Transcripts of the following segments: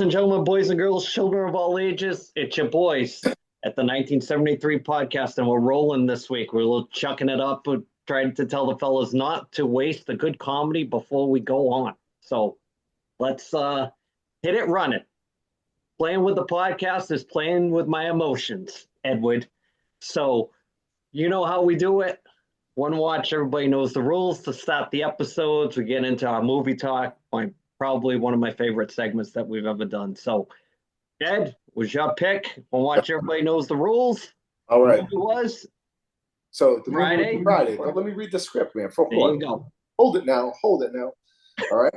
and gentlemen, boys and girls, children of all ages, it's your boys at the 1973 podcast, and we're rolling this week. We're a little chucking it up, but trying to tell the fellas not to waste the good comedy before we go on. So let's hit it running. Playing with the podcast is playing with my emotions, Edward. So you know how we do it. One watch, everybody knows the rules. To start the episodes, we get into our movie talk. Probably one of my favorite segments that we've ever done. So, Ed, was your pick? One watch, everybody knows the rules. All right. The movie was So the Friday. movie was Friday. But let me read the script, man. There you go. Hold it now. Hold it now. All right.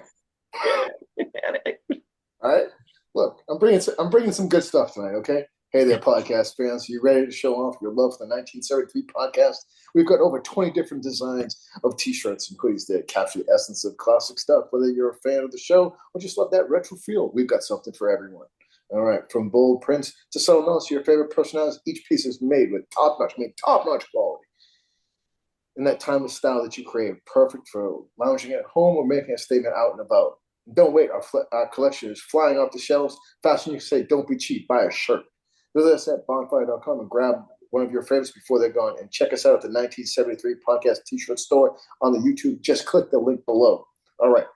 All right. Look, I'm bringing some good stuff tonight. Okay. Hey there, podcast fans. You ready to show off your love for the 1973 podcast? We've got over 20 different designs of t-shirts and hoodies that capture the essence of classic stuff. Whether you're a fan of the show or just love that retro feel, we've got something for everyone. All right, from bold prints to subtle notes to your favorite personalities, each piece is made with top-notch quality. In that timeless style that you crave, perfect for lounging at home or making a statement out and about. Don't wait, our collection is flying off the shelves. Fasten you say, don't be cheap, buy a shirt. Visit us at bonfire.com and grab one of your favorites before they're gone. And check us out at the 1973 Podcast T-shirt store on the YouTube. Just click the link below. All right.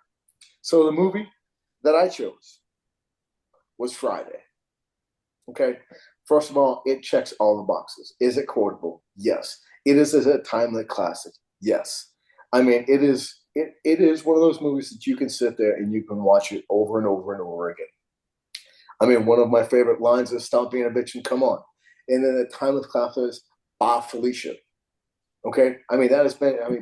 So the movie that I chose was Friday. Okay. First of all, it checks all the boxes. Is it quotable? Yes. It is a timely classic. Yes. I mean, it is one of those movies that you can sit there and you can watch it over and over and over again. I mean, one of my favorite lines is "Stop being a bitch and come on." And then the timeless classic is "Bob Felicia." Okay, I mean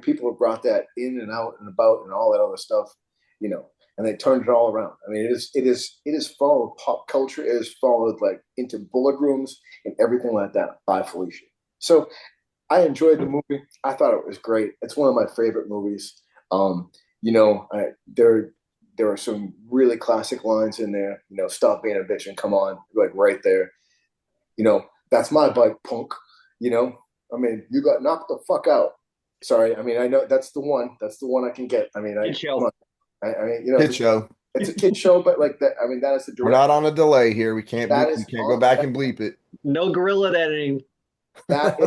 people have brought that in and out and about and all that other stuff, and they turned it all around. I mean, it is followed pop culture. It is followed like into bullet rooms and everything like that by Felicia. So I enjoyed the movie. I thought it was great. It's one of my favorite movies. There are some really classic lines in there. Stop being a bitch and come on, like right there. That's my bike, punk. I mean, you got knocked the fuck out. Sorry, I mean, I know that's the one. That's the one I can get. I mean, Kid show. Kid show. It's a kid show, but like that. I mean, that is the direct. We're not on a delay here. We can't go back and bleep it. No gorilla editing. That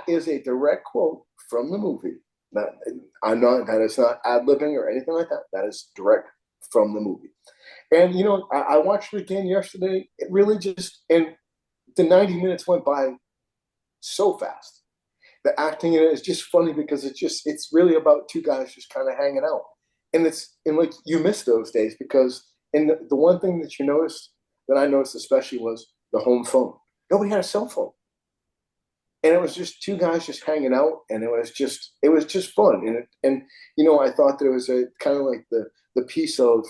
is a direct quote from the movie. That is not ad-libbing or anything like that. That is direct from the movie. And I watched it again yesterday. It really and the 90 minutes went by so fast. The acting in it is just funny because it's really about two guys just kind of hanging out. And like you miss those days because the one thing that I noticed especially was the home phone. Nobody had a cell phone. And it was just two guys just hanging out, and it was just fun. And I thought that it was a kind of like the piece of,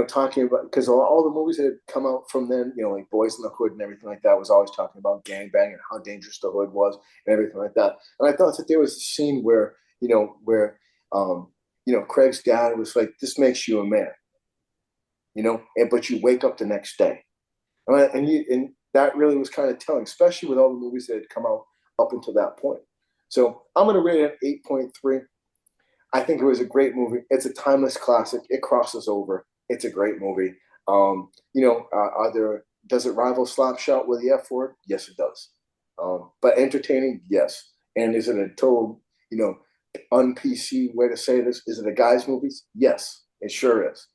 talking about, because all the movies that had come out from then, like Boys in the Hood and everything like that was always talking about gangbang and how dangerous the hood was and everything like that. And I thought that there was a scene where Craig's dad was like, "This makes you a man," but you wake up the next day, and that really was kind of telling, especially with all the movies that had come out up until that point. So I'm going to rate it an 8.3. I think it was a great movie. It's a timeless classic. It crosses over. It's a great movie. Does it rival Slapshot with the F word? Yes, it does. But entertaining, yes. And is it a total, un-PC way to say this? Is it a guy's movie? Yes, it sure is.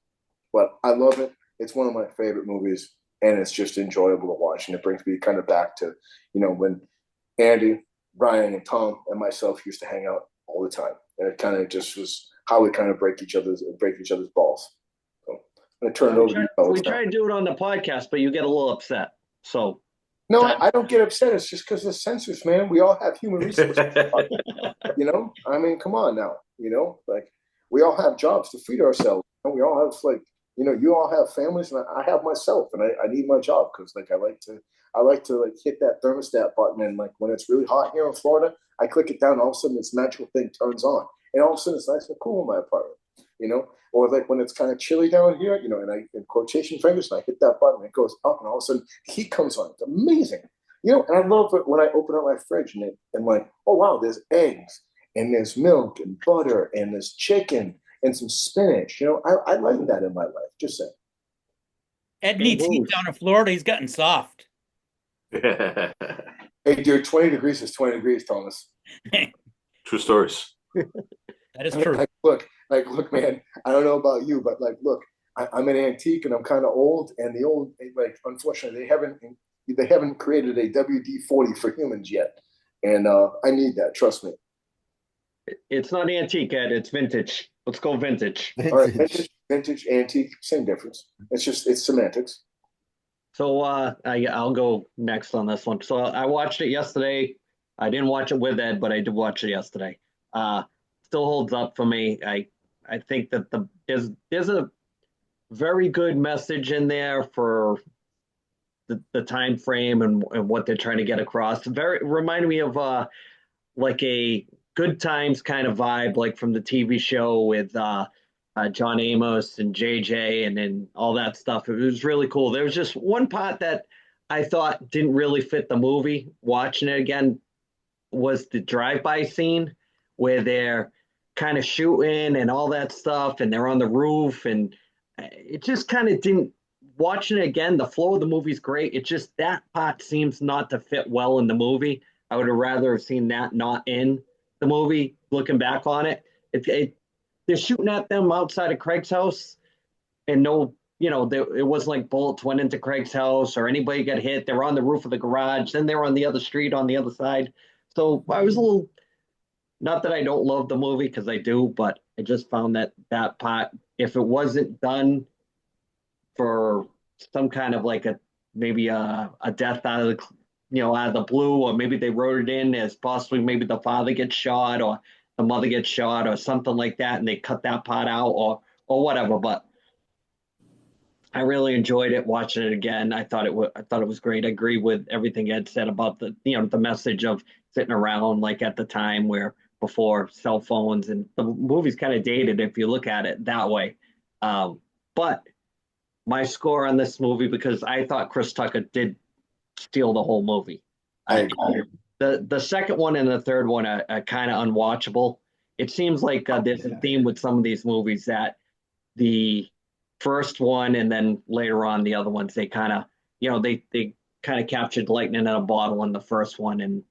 But I love it. It's one of my favorite movies. And it's just enjoyable to watch. And it brings me kind of back to, when Andy, Brian, and Tom and myself used to hang out all the time. And it kind of just was how we kind of break each other's balls. So I'm going to turn it over to you. We try to do it on the podcast, but you get a little upset. So no, I don't get upset. It's just because of censors, man. We all have human resources. I mean, come on now. Like we all have jobs to feed ourselves. We all have you all have families, and I have myself, and I need my job because I like to hit that thermostat button, and like when it's really hot here in Florida, I click it down, and all of a sudden this magical thing turns on, and all of a sudden it's nice and cool in my apartment, or like when it's kind of chilly down here, and I in quotation fingers, and I hit that button, and it goes up, and all of a sudden the heat comes on. It's amazing, and I love it when I open up my fridge and like, oh wow, there's eggs and there's milk and butter and there's chicken and some spinach. I like that in my life. Just saying. Ed It needs heat moves. down in Florida. He's gotten soft. Hey, dude, 20 degrees is 20 degrees, Thomas. True stories. That is true. Look, man, I don't know about you, but look, I'm an antique and I'm kind of old, and the old, unfortunately, they haven't created a WD-40 for humans yet, and I need that. Trust me. It's not antique, Ed. It's vintage. Let's go vintage. All right, vintage, antique, same difference. It's semantics. So I'll go next on this one. So I watched it yesterday. I didn't watch it with Ed, but I did watch it yesterday. Still holds up for me. I think that there's a very good message in there for the time frame and what they're trying to get across. Very reminded me of like a Good Times kind of vibe, like from the TV show with John Amos and JJ and all that stuff. It was really cool. There was just one part that I thought didn't really fit the movie. Watching it again was the drive-by scene where they're kind of shooting and all that stuff, and they're on the roof, and it just kind of didn't. Watching it again, the flow of the movie's great. It just that part seems not to fit well in the movie. I would have rather have seen that not in the movie. Looking back on it, they're shooting at them outside of Craig's house, and no, it wasn't like bullets went into Craig's house or anybody got hit. They were on the roof of the garage. Then they were on the other street on the other side. So I was a little, not that I don't love the movie because I do, but I just found that part, if it wasn't done for some kind of like maybe a death out of out of the blue, or maybe they wrote it in as possibly maybe the father gets shot or the mother gets shot or something like that, and they cut that part out or whatever. But I really enjoyed it watching it again. I thought it was great. I agree with everything Ed said about the message of sitting around like at the time where before cell phones, and the movie's kind of dated if you look at it that way. But my score on this movie, because I thought Chris Tucker did steal the whole movie. The second one and the third one are kind of unwatchable. It seems like there's a theme with some of these movies that the first one and then later on the other ones, they kind of they kind of captured lightning in a bottle in the first one, and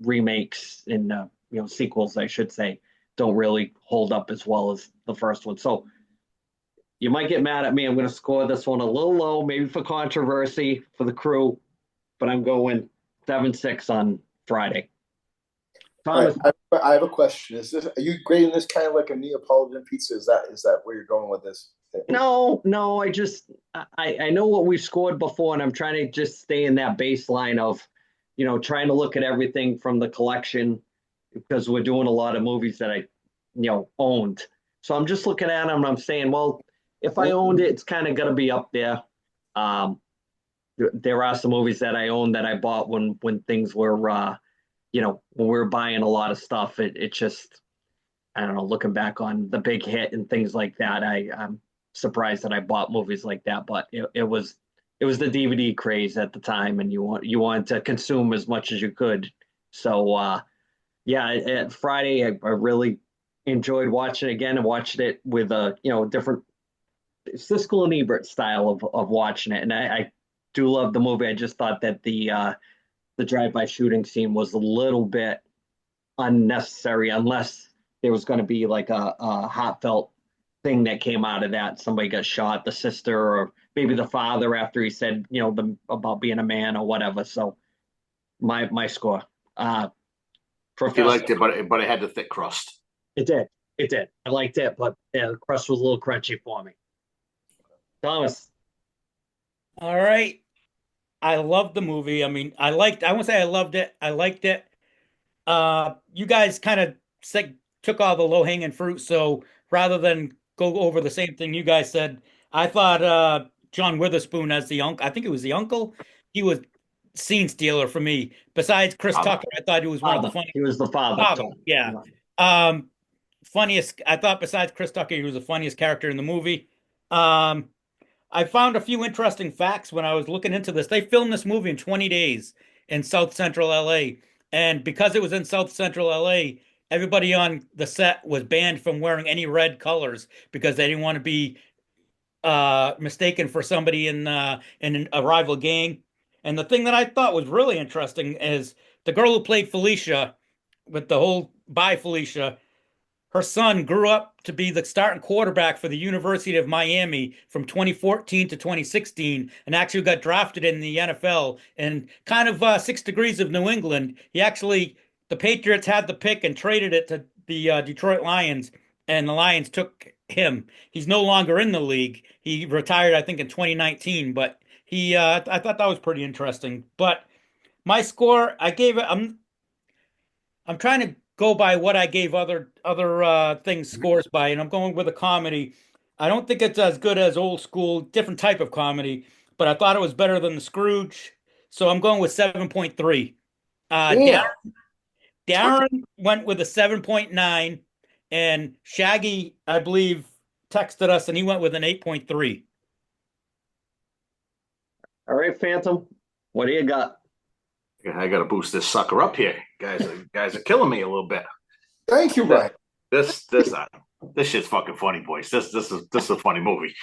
remakes and sequels, I should say, don't really hold up as well as the first one. So you might get mad at me. I'm going to score this one a little low, maybe for controversy for the crew, but I'm going 7-6 on Friday. Thomas, I have a question. Are you grading this kind of like a Neapolitan pizza? Is that where you're going with this? No. I know what we've scored before, and I'm trying to just stay in that baseline of, trying to look at everything from the collection, because we're doing a lot of movies that I, owned. So I'm just looking at them and I'm saying, well, if I owned it, it's kind of going to be up there. There are some movies that I owned that I bought when things were, when we were buying a lot of stuff. It just, I don't know, looking back on the big hit and things like that, I'm surprised that I bought movies like that. But it was the DVD craze at the time, and you wanted to consume as much as you could. So at Friday, I really enjoyed watching it again, and watched it with a different Siskel and Ebert style of watching it. And I do love the movie. I just thought that the drive-by shooting scene was a little bit unnecessary, unless there was going to be like a heartfelt thing that came out of that. Somebody got shot, the sister, or maybe the father, after he said, about being a man or whatever. So my score. You liked it, but it had the thick crust. It did. I liked it, but the crust was a little crunchy for me. Thomas. All right. I loved the movie. I mean, I won't say I loved it. I liked it. You guys kind of took all the low-hanging fruit. So rather than go over the same thing you guys said, I thought John Witherspoon as the uncle, I think it was the uncle, he was scene stealer for me. Besides Chris Tucker, I thought he was one of the funniest. He was the father. Yeah. Funniest, I thought besides Chris Tucker, he was the funniest character in the movie. I found a few interesting facts when I was looking into this. They filmed this movie in 20 days in South Central LA. And because it was in South Central LA, everybody on the set was banned from wearing any red colors because they didn't want to be mistaken for somebody in a rival gang. And the thing that I thought was really interesting is the girl who played Felicia, with the whole "Bye Felicia," her son grew up to be the starting quarterback for the University of Miami from 2014 to 2016, and actually got drafted in the NFL. And kind of 6 degrees of New England, the Patriots had the pick and traded it to the Detroit Lions, and the Lions took him. He's no longer in the league. He retired, I think, in 2019, but I thought that was pretty interesting. But my score, I gave it. I'm trying to go by what I gave other things scores by, and I'm going with a comedy. I don't think it's as good as old school, different type of comedy, but I thought it was better than the Scrooge, so I'm going with 7.3. Damn. Darren went with a 7.9, and Shaggy, I believe, texted us, and he went with an 8.3. All right, Phantom, what do you got? I got to boost this sucker up here, guys are killing me a little bit. Thank you, Ryan. This shit's fucking funny, boys. This is a funny movie.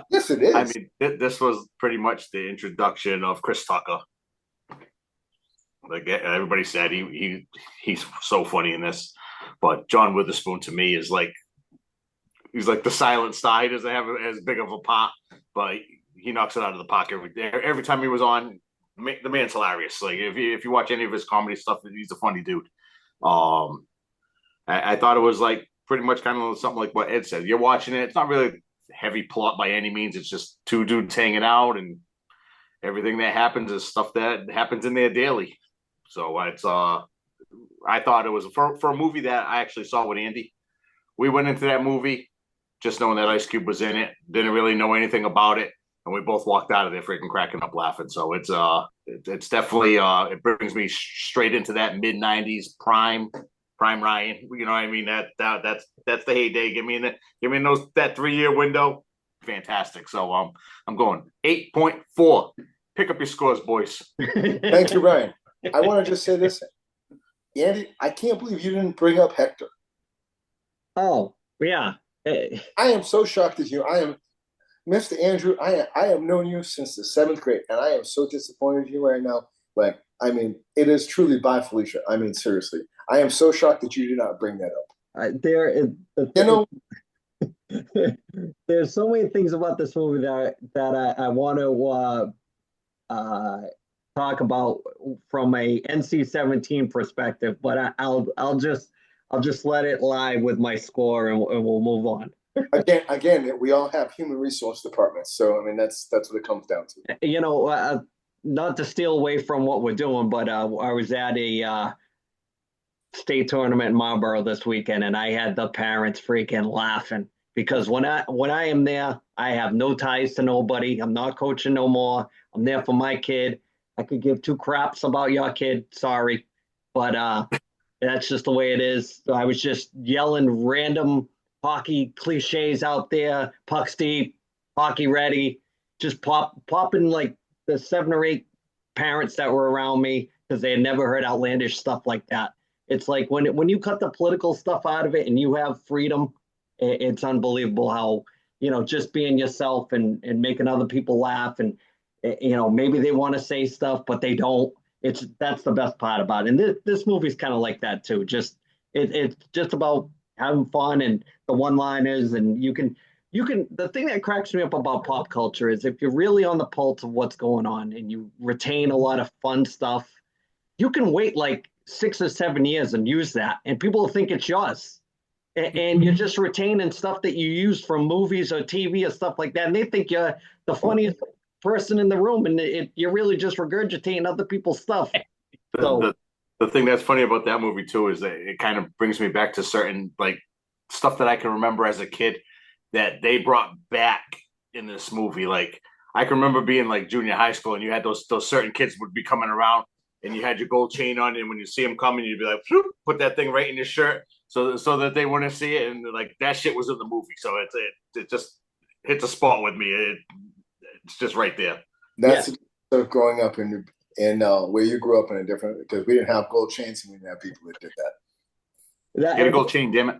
Yes, it is. I mean, this was pretty much the introduction of Chris Tucker. Like everybody said, he's so funny in this. But John Witherspoon to me is like, he's like the silent star. He doesn't have as big of a pop, but he knocks it out of the park every time he was on. The man's hilarious. Like if you watch any of his comedy stuff, he's a funny dude. I thought it was like pretty much kind of something like what Ed said. You're watching it. It's not really a heavy plot by any means. It's just two dudes hanging out, and everything that happens is stuff that happens in there daily. So it's I thought it was for a movie that I actually saw with Andy. We went into that movie just knowing that Ice Cube was in it. Didn't really know anything about it, and we both walked out of there freaking cracking up laughing. So it's definitely it brings me straight into that mid-90s prime Ryan. You know what I mean? That's the heyday. Give me that 3-year window. Fantastic. So I'm going 8.4. Pick up your scores, boys. Thank you, Ryan. I want to just say this, Andy. I can't believe you didn't bring up Hector. Oh yeah. I am so shocked at you. I am, Mr. Andrew. I have known you since the 7th grade, and I am so disappointed in you right now. Like, I mean, it is truly "Bye Felicia." I mean, seriously, I am so shocked that you did not bring that up. There's so many things about this movie that I want to talk about from a NC-17 perspective, but I'll just let it lie with my score, and we'll move on. Again, we all have human resource departments, so I mean that's what it comes down to. You know, not to steal away from what we're doing, but I was at a state tournament in Marlboro this weekend, and I had the parents freaking laughing because when I am there, I have no ties to nobody. I'm not coaching no more. I'm there for my kid. I could give two craps about your kid. Sorry, but that's just the way it is. I was just yelling random hockey cliches out there. Pucks deep, hockey ready. Just popping like the 7 or 8 parents that were around me because they had never heard outlandish stuff like that. It's like when you cut the political stuff out of it and you have freedom, it's unbelievable how, you know, just being yourself and making other people laugh, and you know, maybe they want to say stuff but they don't. That's the best part about it. And this movie's kind of like that too. It's just about having fun and the one-liners, and you can the thing that cracks me up about pop culture is if you're really on the pulse of what's going on and you retain a lot of fun stuff, you can wait like 6 or 7 years and use that, and people will think it's yours. And you're just retaining stuff that you use from movies or TV or stuff like that, and they think you're the funniest person in the room, and you're really just regurgitating other people's stuff. So the thing that's funny about that movie too is that it kind of brings me back to certain like stuff that I can remember as a kid that they brought back in this movie. Like I can remember being like junior high school, and you had those certain kids would be coming around, and you had your gold chain on, and when you see them coming, you'd be like, put that thing right in your shirt so that they wouldn't see it, and like that shit was in the movie, so it just hits a spot with me. It's just right there. That's growing up in where you grew up in a different, because we didn't have gold chains and we didn't have people that did that. Get a gold chain, damn it.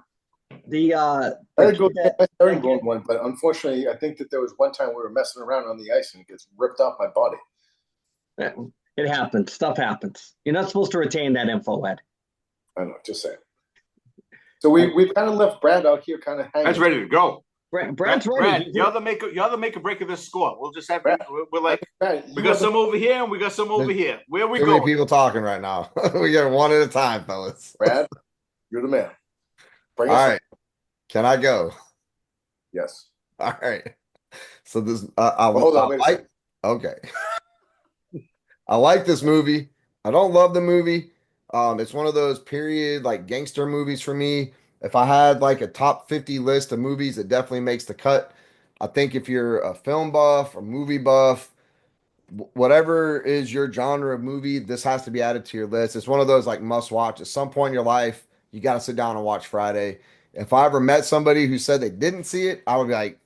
The I had to go kid get that, my that herringbone kid- one, but unfortunately, I think that there was one time we were messing around on the ice and it gets ripped off my body. it happens. Stuff happens. You're not supposed to retain that info, Ed. I know, just saying. So we've kind of left Brad out here kind of hanging. That's ready to go. Brad's ready. Brad, you're the make or break of this score. We'll just have Brad, we're like Brad, we got some over here and we got some over here. Where we Too many going? people talking right now. We get one at a time, fellas. Brad, you're the man. All right. Can I go? Yes. All right. So this, hold on, wait a second. Okay. I like this movie. I don't love the movie. It's one of those period like gangster movies for me. If I had like a top 50 list of movies, it definitely makes the cut. I think if you're a film buff or movie buff, whatever is your genre of movie, this has to be added to your list. It's one of those like must watch. At some point in your life, you got to sit down and watch Friday. If I ever met somebody who said they didn't see it, I would be like,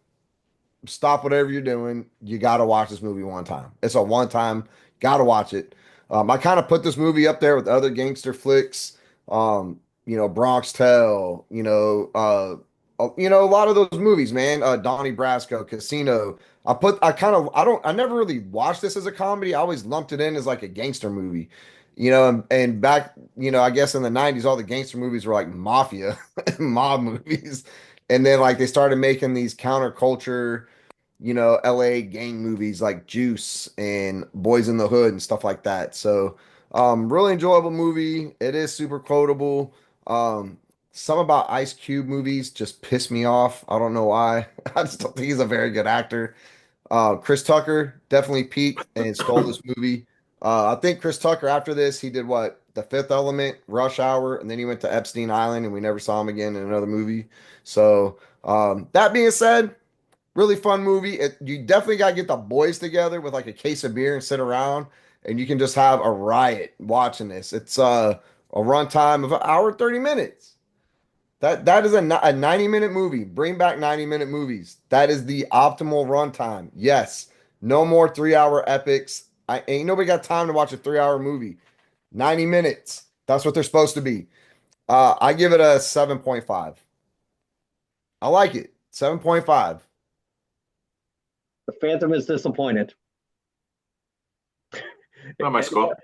stop whatever you're doing. You got to watch this movie one time. It's a one time, got to watch it. I kind of put this movie up there with other gangster flicks. Bronx Tale, a lot of those movies, man. Donnie Brasco, Casino. I never really watched this as a comedy. I always lumped it in as like a gangster movie, and back, I guess in the 90s, all the gangster movies were like mafia, mob movies. And then like they started making these counterculture, LA gang movies like Juice and Boys in the Hood and stuff like that. So, really enjoyable movie. It is super quotable. Some about Ice Cube movies just piss me off. I don't know why. I just don't think he's a very good actor. Chris Tucker definitely peaked and stole this movie. I think Chris Tucker after this, he did what? The Fifth Element, Rush Hour, and then he went to Epstein Island and we never saw him again in another movie. So, that being said, really fun movie. You definitely got to get the boys together with like a case of beer and sit around and you can just have a riot watching this. It's a runtime of an hour 30 minutes. That is a 90-minute movie. Bring back 90-minute movies. That is the optimal runtime. Yes. No more 3-hour epics. Ain't nobody got time to watch a 3-hour movie. 90 minutes. That's what they're supposed to be. I give it a 7.5. I like it. 7.5. The Phantom is disappointed. Not my score.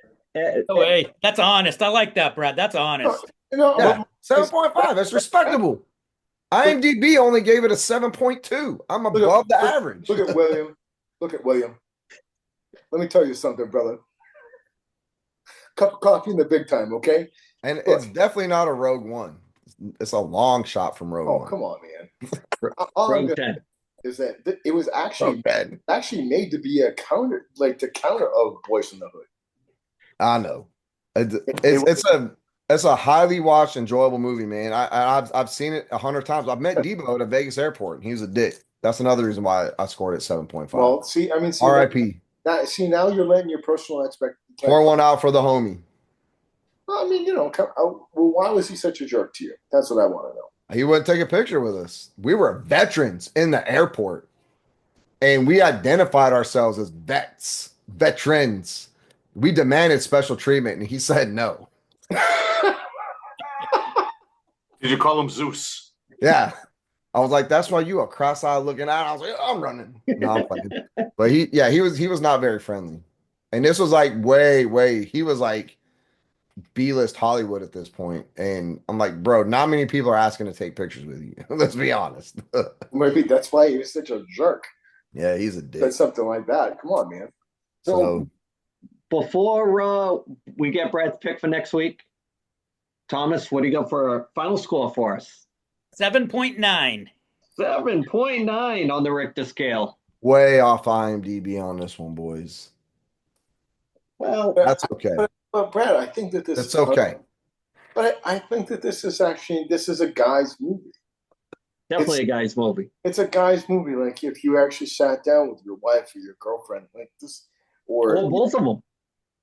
Oh, hey, that's honest. I like that, Brad. That's honest. Yeah, 7.5. That's respectable. IMDb only gave it a 7.2. I'm above the average. Look at William. Look at William. Let me tell you something, brother. Cup of coffee in the big time, okay? And it's definitely not a Rogue One. It's a long shot from Rogue One. Oh, come on, man. All I'm gonna is that it was actually made to be a counter, like the counter of Boys in the Hood. I know. It's a highly watched, enjoyable movie, man. I've seen it 100 times. I've met Debo at a Vegas airport, and he was a dick. That's another reason why I scored it 7.5. Well, see, R.I.P. Now you're letting your personal expectations. Pour one out for the homie. I mean, well, why was he such a jerk to you? That's what I want to know. He wouldn't take a picture with us. We were veterans in the airport, and we identified ourselves as veterans. We demanded special treatment, and he said no. Did you call him Zeus? Yeah. I was like, that's why you a cross-eyed looking at. I was like, oh, I'm running. No, I'm playing. But he was not very friendly. And this was like way, he was like B-list Hollywood at this point. And I'm like, bro, not many people are asking to take pictures with you. Let's be honest. Maybe that's why he was such a jerk. Yeah, he's a dick. Said something like that. Come on, man. So before we get Brad's pick for next week, Thomas, what do you got for a final score for us? 7.9. 7.9 on the Richter scale. Way off IMDb on this one, boys. Well, that's okay. But Brad, I think that that's okay. But I think that this is a guy's movie. Definitely a guy's movie. It's a guy's movie. Like if you actually sat down with your wife or your girlfriend, like this, or both of them.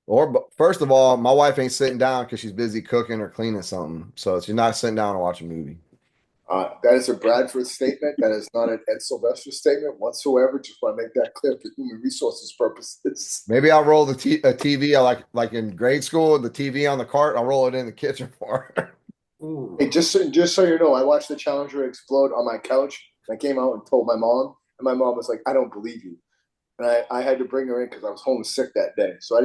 Or first of all, my wife ain't sitting down because she's busy cooking or cleaning something. So she's not sitting down to watch a movie. That is a Bradford statement. That is not an Ed Sylvester statement whatsoever. Just want to make that clear for human resources purposes. Maybe I'll roll a TV. I like in grade school, the TV on the cart. I'll roll it in the kitchen for her. Hey, just so you know, I watched the Challenger explode on my couch. I came out and told my mom, and my mom was like, "I don't believe you." And I had to bring her in because I was homesick that day, so I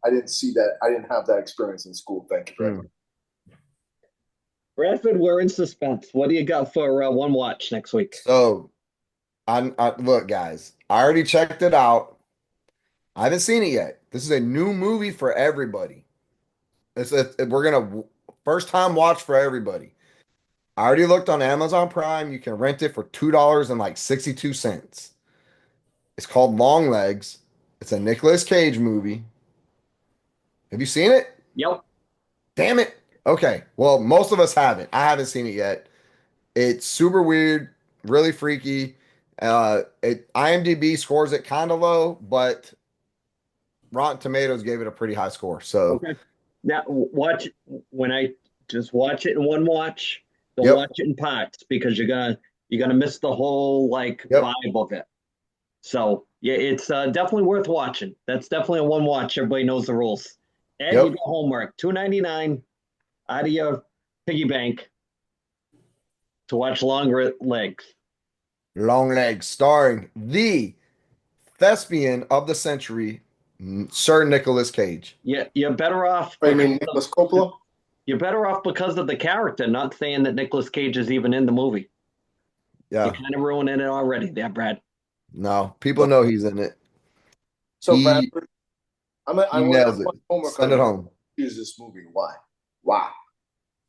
didn't see that, I didn't have that experience in school. Thank you very much. Bradford, we're in suspense. What do you got for one watch next week? So I look, guys, I already checked it out. I haven't seen it yet. This is a new movie for everybody. We're gonna first time watch for everybody. I already looked on Amazon Prime. You can rent it for $2 and like 62 cents. It's called Long Legs. It's a Nicolas Cage movie. Have you seen it? Yep. Damn it. Okay. Well, most of us haven't. I haven't seen it yet. It's super weird, really freaky. IMDb scores it kind of low, but Rotten Tomatoes gave it a pretty high score. So, Okay. Now watch when I just watch it in one watch. Don't yep, watch it in parts because you're gonna miss the whole like yep, vibe of it. So yeah, it's definitely worth watching. That's definitely a one watch. Everybody knows the rules. Ed, you yep. got homework. $2.99 out of your piggy bank to watch Longer Legs. Long Legs, starring the thespian of the century, Sir Nicolas Cage. Yeah, you're better off Oh, you because mean Nicholas Coppola? you're better off because of the character, not saying that Nicolas Cage is even in the movie. You're Yeah, kind of ruining it already there, Brad. no, people know he's in it. So, He Bradford, he nails it. want homework Send on it you. home. Choose this movie. Why? Why?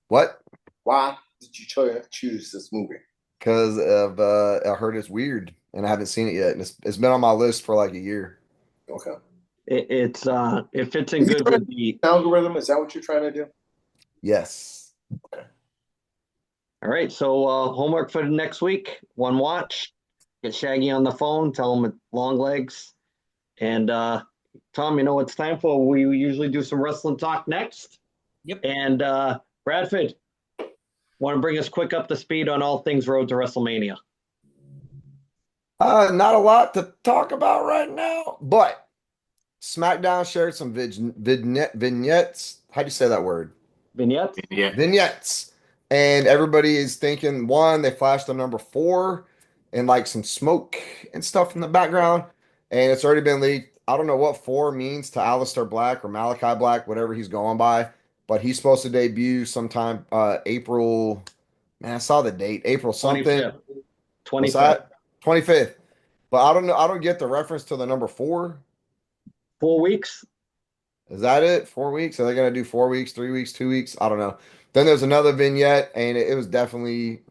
What? Why did you choose this movie? Because of I heard it's weird and I haven't seen it yet. And it's been on my list for like a year. Okay. It fits Are in you good trying with the. to algorithm? Is that what you're trying to do? Yes. All right, so homework for the next week. One watch. Get Shaggy on the phone. Tell him it's long legs. And Tom, you know what it's time for? We usually do some wrestling talk next. Yep. And Bradford, want to bring us quick up to speed on all things Road to WrestleMania. Not a lot to talk about right now, but SmackDown shared some vignettes. How do you say that word? Vignettes? Yeah. Vignettes. And everybody is thinking, one, they flashed the number 4 and like some smoke and stuff in the background. And it's already been leaked. I don't know what 4 means to Aleister Black or Malachi Black, whatever he's going by, but he's supposed to debut sometime April. Man, I saw the date, April something. 25th. What's 25th. that? 25th. But I don't know. I don't get the reference to the number 4. 4 weeks. Is that it? 4 weeks? Are they going to do 4 weeks, 3 weeks, 2 weeks? I don't know. Then there's another vignette, and it was definitely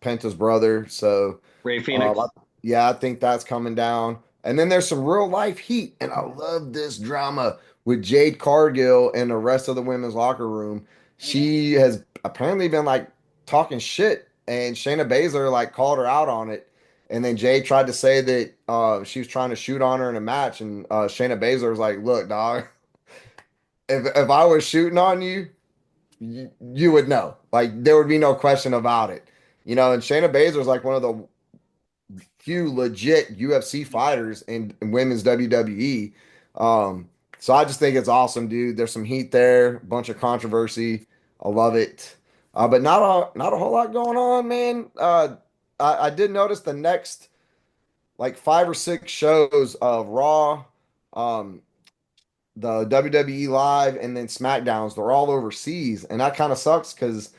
Penta's brother. So, Ray Phoenix. yeah, I think that's coming down. And then there's some real life heat, and I love this drama with Jade Cargill and the rest of the women's locker room. She has apparently been like talking shit, and Shayna Baszler like called her out on it. And then Jade tried to say that she was trying to shoot on her in a match, and Shayna Baszler was like, "Look, dog, if I was shooting on you, you would know. Like there would be no question about it, you know." And Shayna Baszler is like one of the few legit UFC fighters in women's WWE. So I just think it's awesome, dude. There's some heat there, a bunch of controversy. I love it. But not a whole lot going on, man. I did notice the next like 5 or 6 shows of Raw, um, the WWE Live, and then SmackDowns. They're all overseas, and that kind of sucks because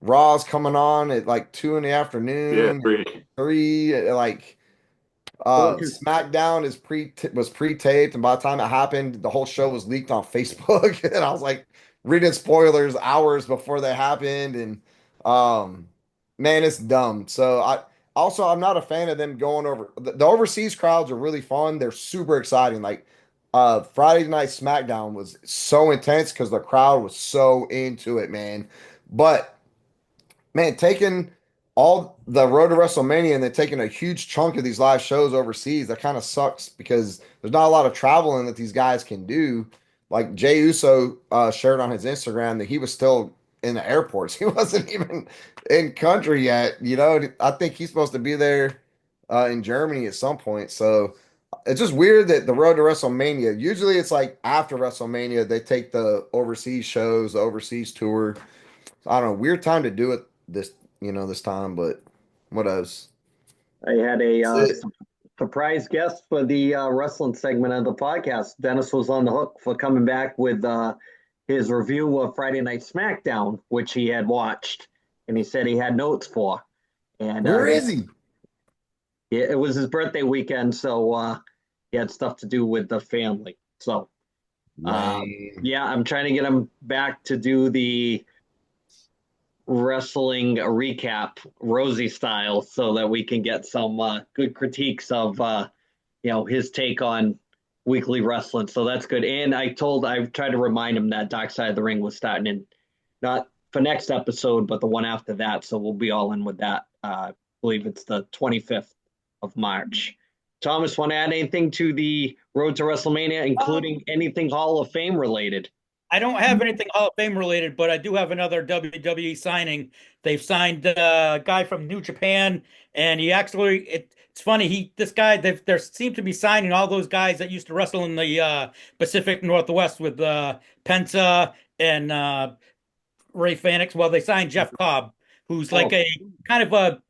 Raw's coming on at like 2 in the afternoon, Yeah. 3 like Well, 'cause SmackDown was pre-taped, and by the time it happened, the whole show was leaked on Facebook, and I was like reading spoilers hours before they happened, and um, man, it's dumb. So I'm not a fan of them going over. The overseas crowds are really fun. They're super exciting. Like Friday night SmackDown was so intense because the crowd was so into it, man. But man, taking all the road to WrestleMania and then taking a huge chunk of these live shows overseas, that kind of sucks because there's not a lot of traveling that these guys can do. Like Jay Uso shared on his Instagram that he was still in the airports. He wasn't even in country yet. You know, I think he's supposed to be there in Germany at some point. So it's just weird that the road to WrestleMania, usually it's like after WrestleMania, they take the overseas shows, the overseas tour. So I don't know, weird time to do it this time, but what else? I had a That's it. surprise guest for the wrestling segment of the podcast. Dennis was on the hook for coming back with his review of Friday Night SmackDown, which he had watched, and he said he had notes for. And Where is he? it was his birthday weekend, so he had stuff to do with the family. So, Lame. yeah, I'm trying to get him back to do the wrestling recap, Rosie style, so that we can get some good critiques of his take on weekly wrestling. So that's good. And I've tried to remind him that Dark Side of the Ring was starting in not for next episode, but the one after that. So we'll be all in with that. I believe it's the 25th of March. Thomas, want to add anything to the road to WrestleMania, including anything Hall of Fame related? I don't have anything Hall of Fame related, but I do have another WWE signing. They've signed a guy from New Japan, and it's funny, this guy, they seem to be signing all those guys that used to wrestle in the Pacific Northwest with Penta and Ray Fanix. Well, they signed Jeff Cobb, who's like Oh, a kind of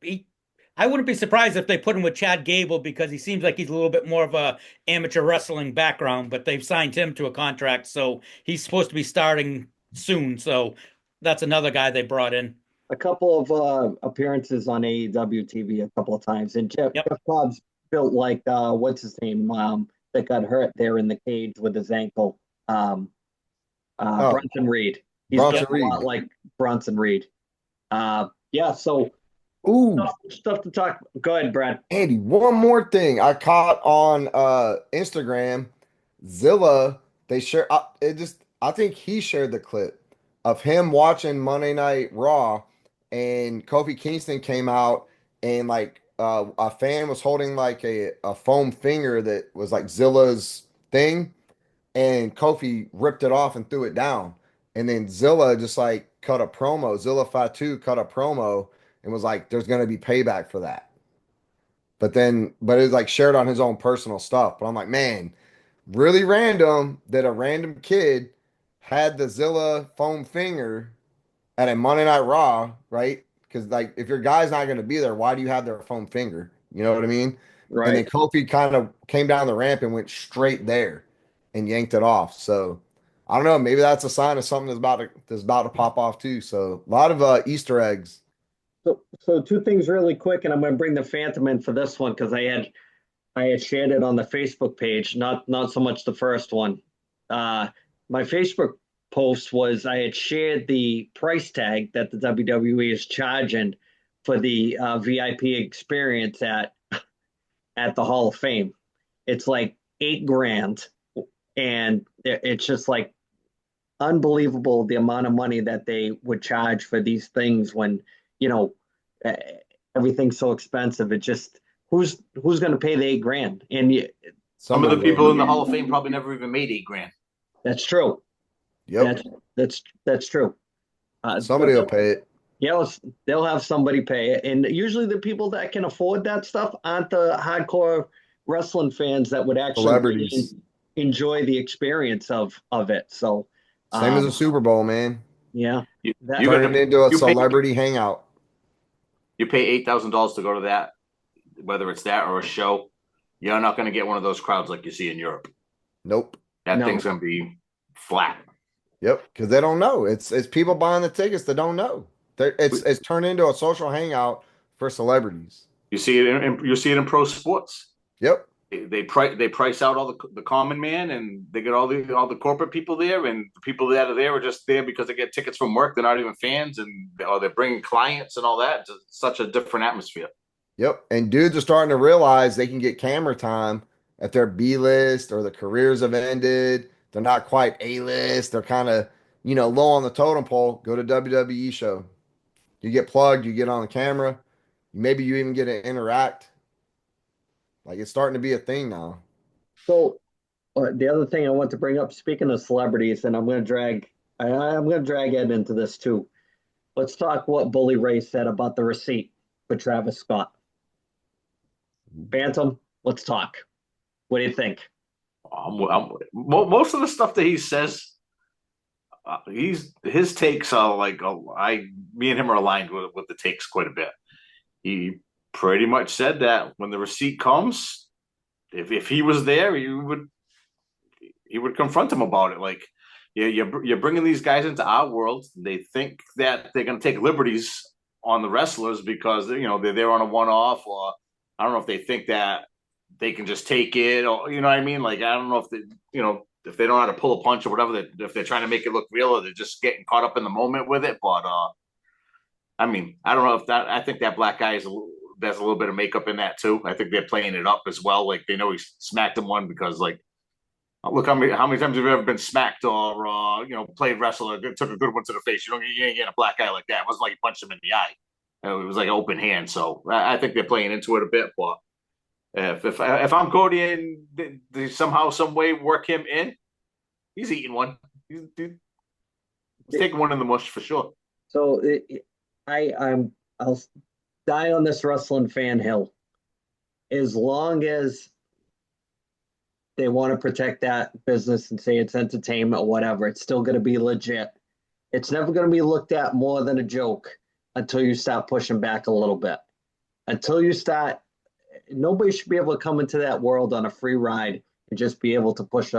I wouldn't be surprised if they put him with Chad Gable because he seems like he's a little bit more of a amateur wrestling background, but they've signed him to a contract, so he's supposed to be starting soon. So that's another guy they brought in. a couple of appearances on AEW TV a couple of times, and Yep. Jeff Cobb's built like what's his name that got hurt there in the cage with his ankle. Oh, Bronson Reed. He's Bronson built a lot Reed. like Bronson Reed. Yeah. So Ooh, stuff to talk. Go ahead, Brad. Andy, one more thing I caught on Instagram. Zilla, they share I think he shared the clip of him watching Monday Night Raw, and Kofi Kingston came out, and like a fan was holding like a foam finger that was like Zilla's thing, and Kofi ripped it off and threw it down. And then Zilla just like cut a promo. Zilla Fatu cut a promo and was like, there's gonna be payback for that. But it was like shared on his own personal stuff. But I'm like, man, really random that a random kid had the Zilla foam finger at a Monday Night Raw, right? Because like if your guy's not going to be there, why do you have their foam finger? You know what I mean? And then Right. Kofi kind of came down the ramp and went straight there and yanked it off. So I don't know. Maybe that's a sign of something that's about to pop off too. So a lot of Easter eggs. So two things really quick, and I'm going to bring the Phantom in for this one because I had shared it on the Facebook page, not so much the first one. My Facebook post was I had shared the price tag that the WWE is charging for the VIP experience at the Hall of Fame. It's like $8,000, and it's just like unbelievable the amount of money that they would charge for these things when you know eh, everything's so expensive. It just who's going to pay the $8,000? And Some of the Someone people will. in the Hall of Fame probably never even made 8 grand. that's true. Yep. That's true. Somebody will pay it. Yeah, they'll have somebody pay it, and usually the people that can afford that stuff aren't the hardcore wrestling fans that would actually really Celebrities. enjoy the experience of it. So, Same as a um, Super Bowl, man. yeah, You that you Turn got it to into a you pay celebrity hangout. you pay $8,000 to go to that, whether it's that or a show. You're not going to get one of those crowds like you see in Europe. Nope. That no. thing's going to be flat. Yep, because they don't know. It's people buying the tickets that don't know. It's turned into a social hangout for celebrities. You see it in pro sports. Yep. They price out all the common man, and they get all the corporate people there, and the people that are there are just there because they get tickets from work. They're not even fans, and they're bringing clients and all that. It's such a different atmosphere. Yep. And dudes are starting to realize they can get camera time if they're B list or the careers have ended. They're not quite A list. They're kind of, low on the totem pole. Go to WWE show. You get plugged, you get on the camera. Maybe you even get to interact. Like it's starting to be a thing now. So the other thing I want to bring up, speaking of celebrities, and I'm going to drag Ed into this too. Let's talk what Bully Ray said about the receipt for Travis Scott. Phantom, let's talk. What do you think? Most of the stuff that he says, his takes are like me and him are aligned with the takes quite a bit. He pretty much said that when the receipt comes, if he was there, he would confront him about it. Like, yeah, you're bringing these guys into our world. They think that they're going to take liberties on the wrestlers because they're there on a one-off, or I don't know if they think that they can just take it, or you know what I mean. Like, I don't know if if they don't know how to pull a punch or whatever, if they're trying to make it look real, or they're just getting caught up in the moment with it. But I mean, I don't know if that. I think that black guy there's a little bit of makeup in that too. I think they're playing it up as well. Like they know he smacked him one because like, look how many times have you ever been smacked or played wrestler, took a good one to the face. You ain't getting a black guy like that. It wasn't like you punched him in the eye. It was like an open hand. So I think they're playing into it a bit. But if I'm Cody and they somehow, some way work him in, he's eating one. He's taking one in the mush for sure. So I'll die on this wrestling fan hill as long as they want to protect that business and say it's entertainment or whatever. It's still going to be legit. It's never going to be looked at more than a joke until you start pushing back a little bit. Until you start, nobody should be able to come into that world on a free ride and just be able to push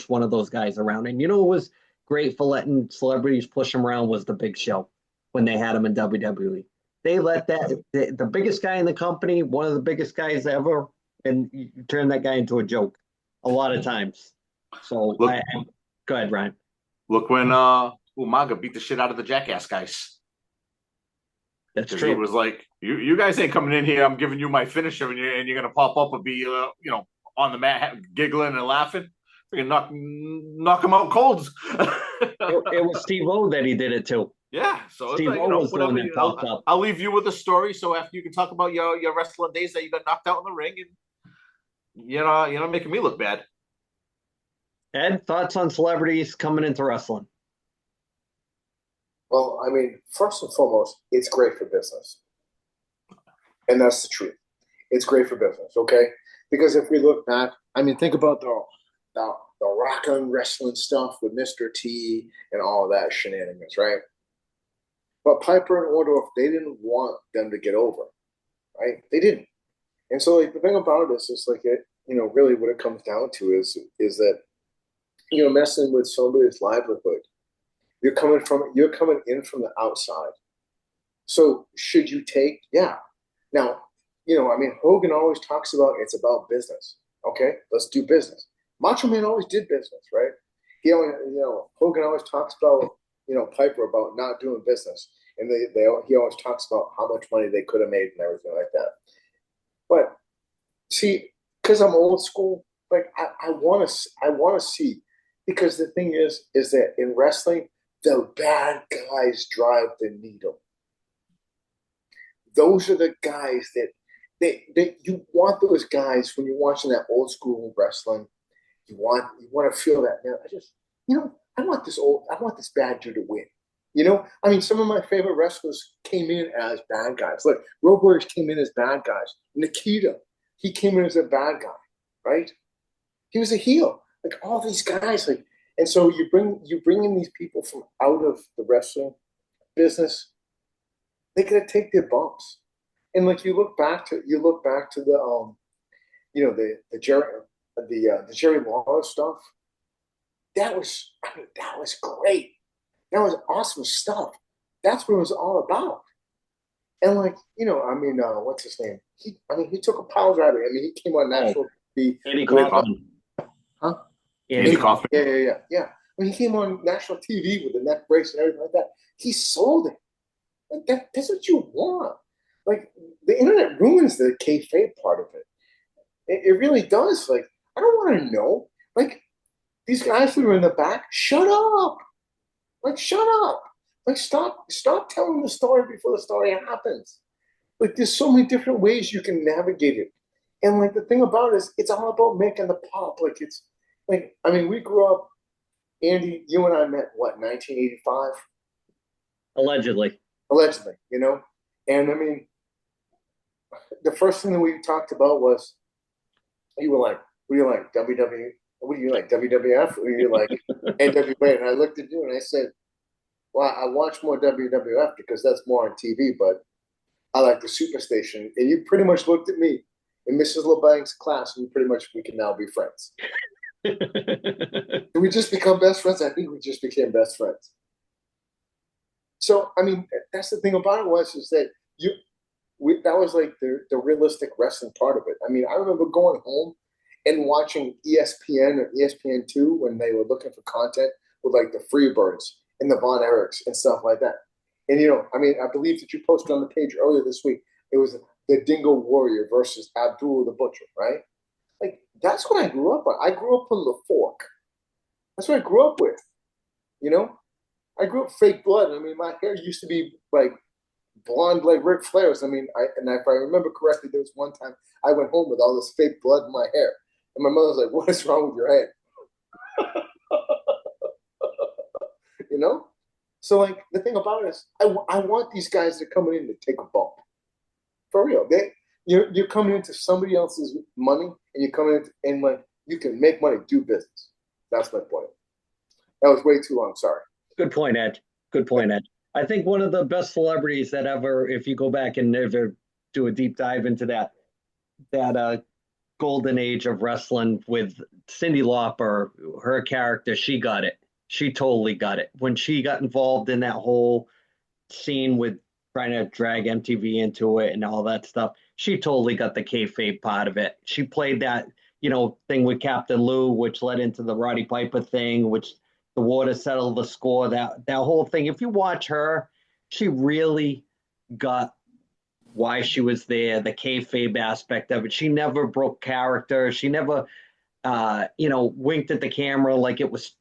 one of those guys around. And what was great for letting celebrities push them around was the Big Show when they had him in WWE. They let the biggest guy in the company, one of the biggest guys ever, and you turn that guy into a joke a lot of times. So go ahead, Ryan. Look when Umaga beat the shit out of the Jackass guys. That's true. He was like, you guys ain't coming in here. I'm giving you my finisher, and you're gonna pop up and be on the mat giggling and laughing. You're gonna knock him out cold. It was Steve-O that he did it to. Yeah, so Steve-O was the one that popped up. I'll leave you with a story. So after you can talk about your wrestling days that you got knocked out in the ring, and you're not making me look bad. Ed, thoughts on celebrities coming into wrestling? Well, I mean, first and foremost, it's great for business. And that's the truth. It's great for business, okay? Because if we look back, I mean, think about the rock and wrestling stuff with Mr. T and all of that shenanigans, right? But Piper and Orndorff, they didn't want them to get over, right? They didn't. And so, like, the thing about this is, like, really what it comes down to is that, messing with somebody's livelihood. You're coming in from the outside. So should you take? Yeah. Now, I mean, Hogan always talks about it's about business. Okay, let's do business. Macho Man always did business, right? Hogan always talks about Piper about not doing business, and he always talks about how much money they could have made and everything like that. But see, because I'm old school, like I want to see, because the thing is that in wrestling, the bad guys drive the needle. Those are the guys that you want. Those guys when you're watching that old school wrestling. You want to feel that, man. I want this bad dude to win. I mean, some of my favorite wrestlers came in as bad guys. Like Road Warriors came in as bad guys. Nikita, he came in as a bad guy, right? He was a heel. Like all these guys, like. And so you bring in these people from out of the wrestling business. They gotta take their bumps, and like you look back to the Jerry Lawler stuff. That was great. That was awesome stuff. That's what it was all about. And what's his name? He took a pile driver. I mean, he came on national TV. Andy Kaufman. Huh? Andy Kaufman. Yeah. When he came on national TV with the neck brace and everything like that, he sold it. Like that's what you want. Like the internet ruins the kayfabe part of it. It really does. Like I don't want to know. Like these guys that are in the back, shut up. Like shut up. Like stop telling the story before the story happens. Like there's so many different ways you can navigate it. And like the thing about it is it's all about making the pop. Like it's like, I mean, we grew up, Andy, you and I met, 1985? Allegedly. And I mean, the first thing that we talked about was, you were like, WWE? what are you like, WWF? Or you're like NWA? And I looked at you and I said, well, I watch more WWF because that's more on TV, but I like the Superstation. And you pretty much looked at me in Mrs. LeBank's class, and we can now be friends. Did we just become best friends? I think we just became best friends. So, I mean, that's the thing about it is that that was like the realistic wrestling part of it. I mean, I remember going home and watching ESPN or ESPN2 when they were looking for content with like the Freebirds and the Von Erichs and stuff like that. And, I mean, I believe that you posted on the page earlier this week, it was the Dingo Warrior versus Abdul the Butcher, right? Like, that's what I grew up on. I grew up on the Fork. That's what I grew up with, I grew up fake blood. I mean, my hair used to be like blonde like Ric Flair's. I mean, if I remember correctly, there was one time I went home with all this fake blood in my hair. And my mother was like, what is wrong with your head? So, like, the thing about it is I want these guys that are coming in to take a bump. For real. You're coming into somebody else's money, and you're coming in and like, you can make money, do business. That's my point. That was way too long. Sorry. Good point, Ed. Good point, Ed. I think one of the best celebrities that ever, if you go back and ever do a deep dive into that golden age of wrestling with Cyndi Lauper, her character, she got it. She totally got it. When she got involved in that whole scene with trying to drag MTV into it and all that stuff, she totally got the kayfabe part of it. She played that, thing with Captain Lou, which led into the Roddy Piper thing, which the water settled the score, that whole thing. If you watch her, she really got why she was there, the kayfabe aspect of it. She never broke character. She never, winked at the camera like it was,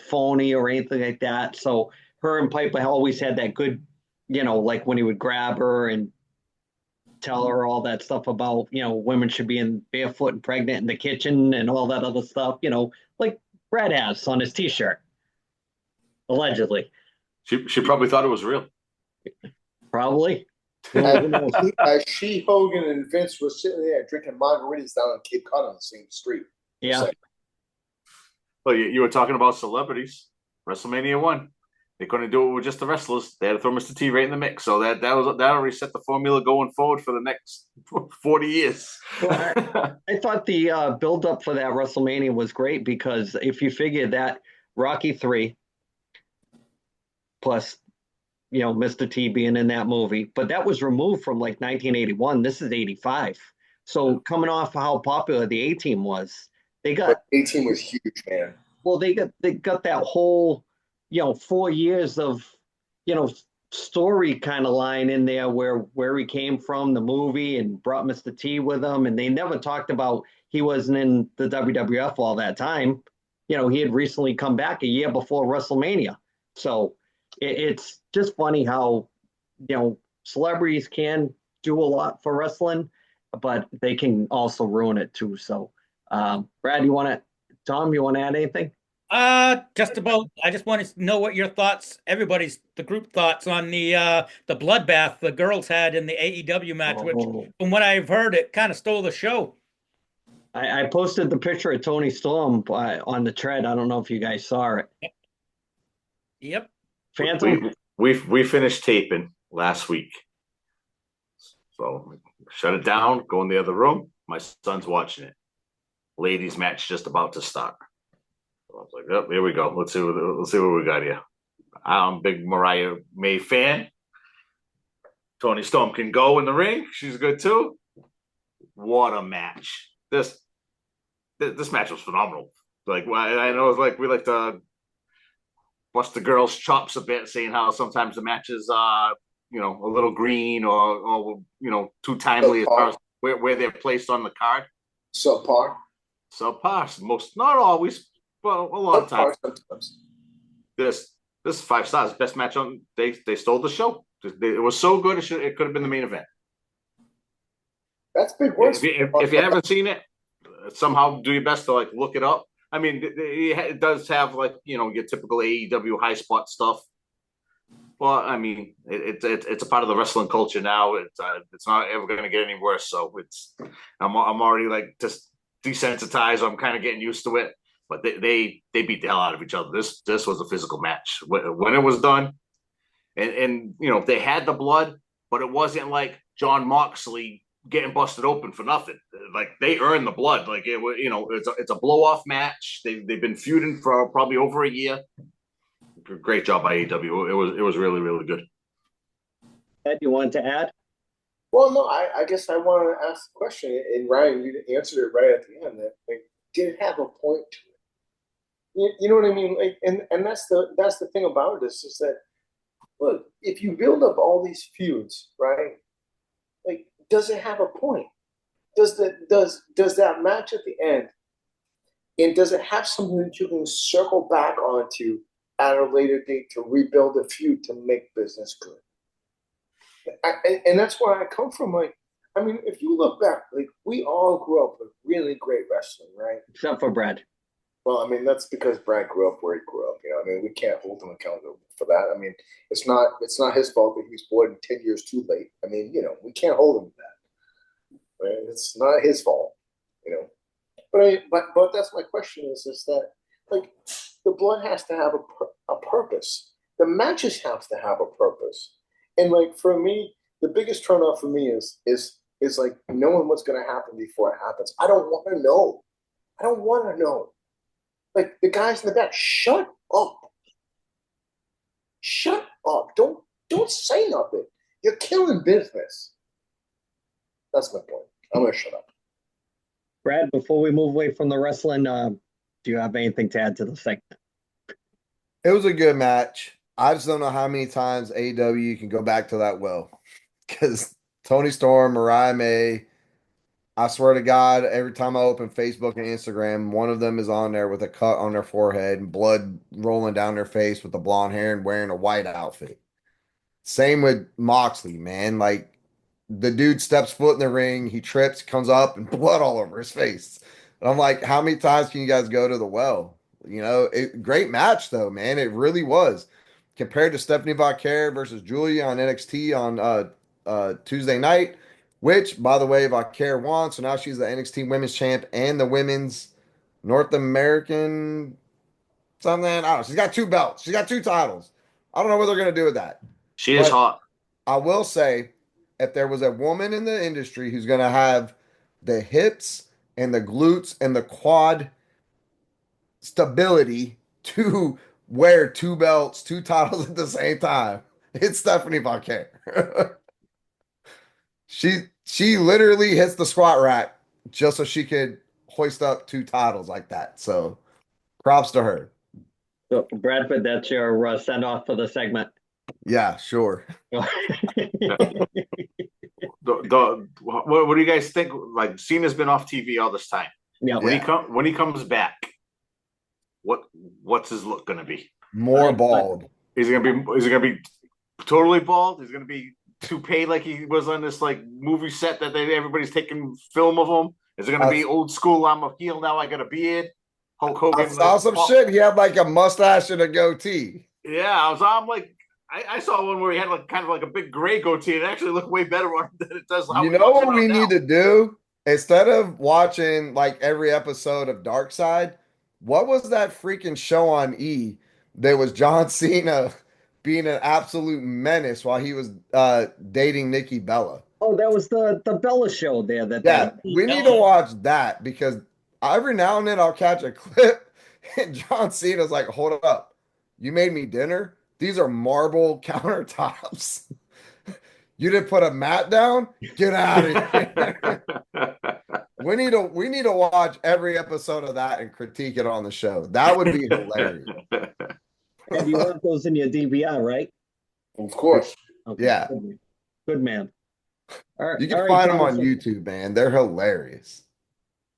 phony or anything like that. So her and Piper always had that good, like when he would grab her and tell her all that stuff about, women should be in barefoot and pregnant in the kitchen and all that other stuff, like Brad has on his T-shirt. Allegedly. She probably thought it was real. Probably. As she, Hogan, and Vince were sitting there drinking margaritas down on Cape Cod on the same street. Yeah. Well, you were talking about celebrities. WrestleMania 1. They couldn't do it with just the wrestlers. They had to throw Mr. T right in the mix. So that already set the formula going forward for the next 40 years. Well, I thought the build-up for that WrestleMania was great because if you figure that Rocky 3 plus Mr. T being in that movie, but that was removed from like 1981. This is 85. So coming off how popular the A-Team was, they got A-Team was huge, man. Well, they got that whole 4 years of story kind of line in there where he came from, the movie, and brought Mr. T with him, and they never talked about he wasn't in the WWF all that time. He had recently come back a year before WrestleMania. So it's just funny how celebrities can do a lot for wrestling, but they can also ruin it too. So Brad, Tom, you want to add anything? Just about. I just want to know what your thoughts, the group thoughts on the bloodbath the girls had in the AEW match, which, from what I've heard, it kind of stole the show. I posted the picture of Tony Storm on the tread. I don't know if you guys saw it. Yep. Phantom. We finished taping last week, so shut it down. Go in the other room. My son's watching it. Ladies match just about to start. I was like, oh, here we go. Let's see what we got here. I'm a big Mariah May fan. Tony Storm can go in the ring. She's good too. What a match. This match was phenomenal. Like, I know it's like we like to bust the girls' chops a bit, saying how sometimes the matches are, a little green or too timely as far as where they're placed on the card. Subpar. Most, not always. Well, a lot of times. Sometimes. This 5 stars, best match on. They stole the show. It was so good. It could have been the main event. That's big words. If you haven't seen it, somehow do your best to look it up. I mean, it does have your typical AEW high spot stuff. Well, I mean, it's a part of the wrestling culture now. It's not ever going to get any worse. So I'm already just desensitized. I'm kind of getting used to it. but they beat the hell out of each other. This was a physical match when it was done, and they had the blood, but it wasn't like John Moxley getting busted open for nothing. Like they earned the blood. Like it's a blow off match. They've been feuding for probably over a year. Great job by AEW. It was really, really good. Ed, you wanted to add? Well, no, I guess I wanted to ask the question, and Ryan, you answered it right at the end. That did it have a point to it? You know what I mean? Like, and that's the thing about this is that, look, if you build up all these feuds, right? Like, does it have a point? Does that match at the end, and does it have something that you can circle back onto at a later date to rebuild a feud to make business good? And that's where I come from. Like, I mean, if you look back, like we all grew up with really great wrestling, right? Except for Brad. Well, I mean, that's because Brad grew up where he grew up. I mean, we can't hold him accountable for that. I mean, it's not his fault that he was born 10 years too late. I mean, we can't hold him to that. Right? It's not his fault. But that's my question is that like the blood has to have a purpose. The matches have to have a purpose. And like for me, the biggest turnoff for me is like knowing what's going to happen before it happens. I don't want to know. I don't want to know. Like the guys in the back, shut up. Shut up. Don't say nothing. You're killing business. That's my point. I'm going to shut up. Brad, before we move away from the wrestling, do you have anything to add to the segment? It was a good match. I just don't know how many times AEW can go back to that well. Because Tony Storm, Mariah May, I swear to God, every time I open Facebook and Instagram, one of them is on there with a cut on their forehead and blood rolling down their face with the blonde hair and wearing a white outfit. Same with Moxley, man. Like, the dude steps foot in the ring, he trips, comes up, and blood all over his face. And I'm like, how many times can you guys go to the well? Great match, though, man. It really was. Compared to Stephanie Vaquer versus Julia on NXT on Tuesday night, which, by the way, Vaquer won. So now she's the NXT Women's Champ and the Women's North American something. I don't know. She's got 2 belts. She's got 2 titles. I don't know what they're going to do with that. She is hot. I will say, if there was a woman in the industry who's going to have the hips and the glutes and the quad stability to wear 2 belts, 2 titles at the same time, it's Stephanie Vaquer. She literally hits the squat rack just so she could hoist up 2 titles like that. So props to her. So, Bradford, that's your send off for the segment. Yeah, sure. What do you guys think? Like Cena's been off TV all this time. Yeah. When he comes back, what's his look going to be? More bald. Is he gonna be totally bald? Is he gonna be toupee like he was on this like movie set that everybody's taking film of him? Is it gonna be old school? I'm a heel now. I got a beard. Hulk Hogan. I saw some shit. He had like a mustache and a goatee. Yeah, I'm like, I saw one where he had like kind of like a big gray goatee. It actually looked way better on than it does. You know what we need to do? Instead of watching like every episode of Dark Side, what was that freaking show on E? There was John Cena being an absolute menace while he was dating Nikki Bella. Oh, that was the Bella show there. We need to watch that because every now and then I'll catch a clip and John Cena's like, hold up, you made me dinner? These are marble countertops. You didn't put a mat down? Get out of here. We need to watch every episode of that and critique it on the show. That would be hilarious. And you have those in your DVR, right? Of course. Okay. Yeah. Good man. All right. You can find them on YouTube, man. They're hilarious.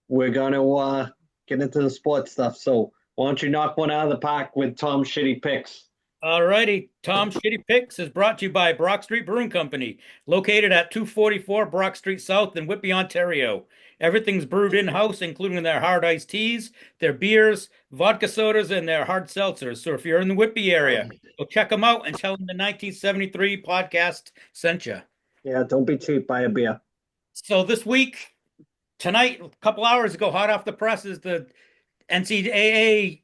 We're going to get into the sports stuff. So why don't you knock one out of the park with Tom's Shitty Picks? All righty. Tom's Shitty Picks is brought to you by Brock Street Brewing Company, located at 244 Brock Street South in Whitby, Ontario. Everything's brewed in-house, including their hard iced teas, their beers, vodka sodas, and their hard seltzers. So if you're in the Whitby area, go check them out and tell them the 1973 podcast sent you. Yeah, don't be cheap. Buy a beer. So this week, tonight, a couple hours ago, hot off the press is the NCAA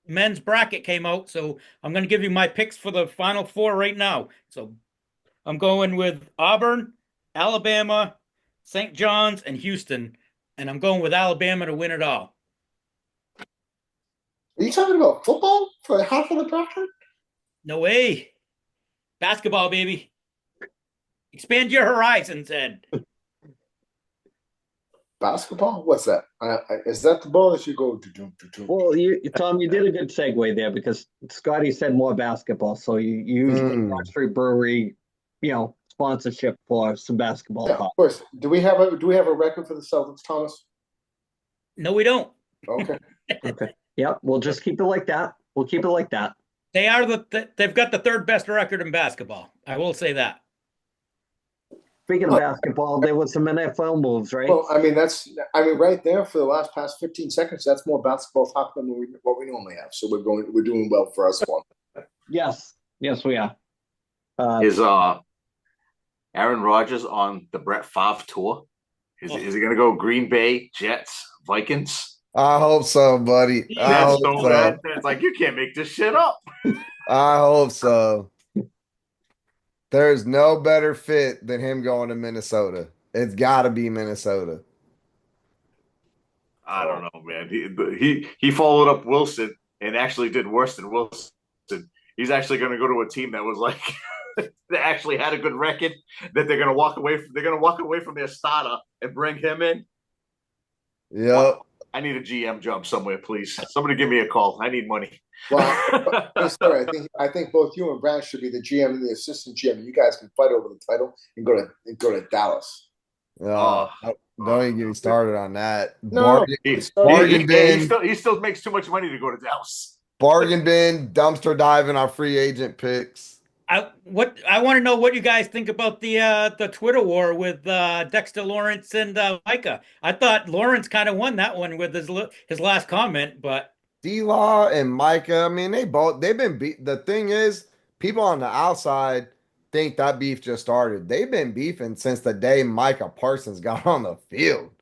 men's bracket came out, so I'm going to give you my picks for the Final Four right now. So I'm going with Auburn, Alabama, St. John's, and Houston, and I'm going with Alabama to win it all. Are you talking about football for half of the bracket? No way. Basketball, baby. Expand your horizons, Ed. Basketball? What's that? Is that the ball that you go to? Well, Tom, you did a good segue there because Scotty said more basketball. So you used Broad Street Brewery, sponsorship for some basketball Yeah, talk. of course. Do we have a record for the Celtics, Thomas? No, we don't. Okay. Okay. Yep. We'll just keep it like that. We'll keep it like that. They are they've got the third best record in basketball. I will say that. Speaking of basketball, there was some NFL moves, right? Well, right there for the past 15 seconds, that's more basketball talk than what we normally have. So we're doing well for us one. Yes, we are. Is Aaron Rodgers on the Brett Favre tour? Is he going to go Green Bay, Jets, Vikings? I hope so, buddy. That's so bad. It's like, you can't make this shit up. I hope so. There's no better fit than him going to Minnesota. It's got to be Minnesota. I don't know, man. He followed up Wilson and actually did worse than Wilson. He's actually going to go to a team that was like that actually had a good record. That they're going to walk away. They're going to walk away from their starter and bring him in. Yep. I need a GM job somewhere, please. Somebody give me a call. I need money. Well, sorry, I think both you and Brad should be the GM and the assistant GM. You guys can fight over the title and go to Dallas. Don't even get me started on that. No, bargain bin. He still makes too much money to go to Dallas. Bargain bin, dumpster diving our free agent picks. I want to know what you guys think about the Twitter war with Dexter Lawrence and Micah. I thought Lawrence kind of won that one with his last comment, but D-Law and Micah, I mean, they've been beat. The thing is, people on the outside think that beef just started. They've been beefing since the day Micah Parsons got on the field.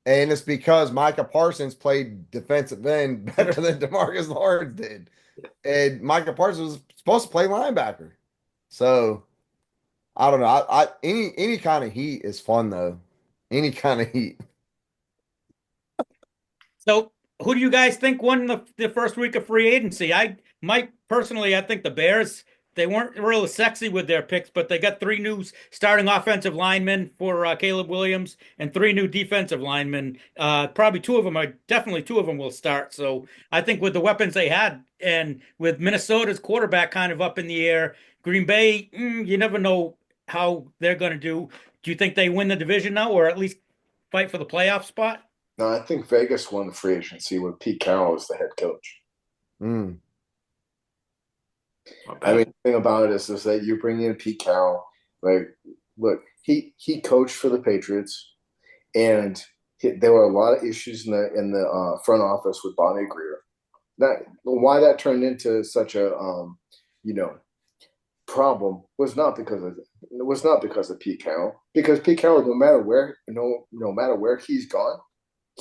And it's because Micah Parsons played defensive end better than DeMarcus Lawrence did. And Micah Parsons was supposed to play linebacker. So, I don't know. Any kind of heat is fun, though. Any kind of heat. So, who do you guys think won the first week of free agency? Personally, I think the Bears. They weren't really sexy with their picks, but they got 3 new starting offensive linemen for Caleb Williams and 3 new defensive linemen. Probably 2 of them will start. So I think with the weapons they had and with Minnesota's quarterback kind of up in the air, Green Bay, you never know how they're going to do. Do you think they win the division now or at least fight for the playoff spot? No, I think Vegas won the free agency with Pete Carroll as the head coach. I mean, the thing about it is that you bring in Pete Carroll. Like, look, he coached for the Patriots, and there were a lot of issues in the front office with Bonnie Greer. Why that turned into such a problem was not because of Pete Carroll. Because Pete Carroll, no matter where he's gone,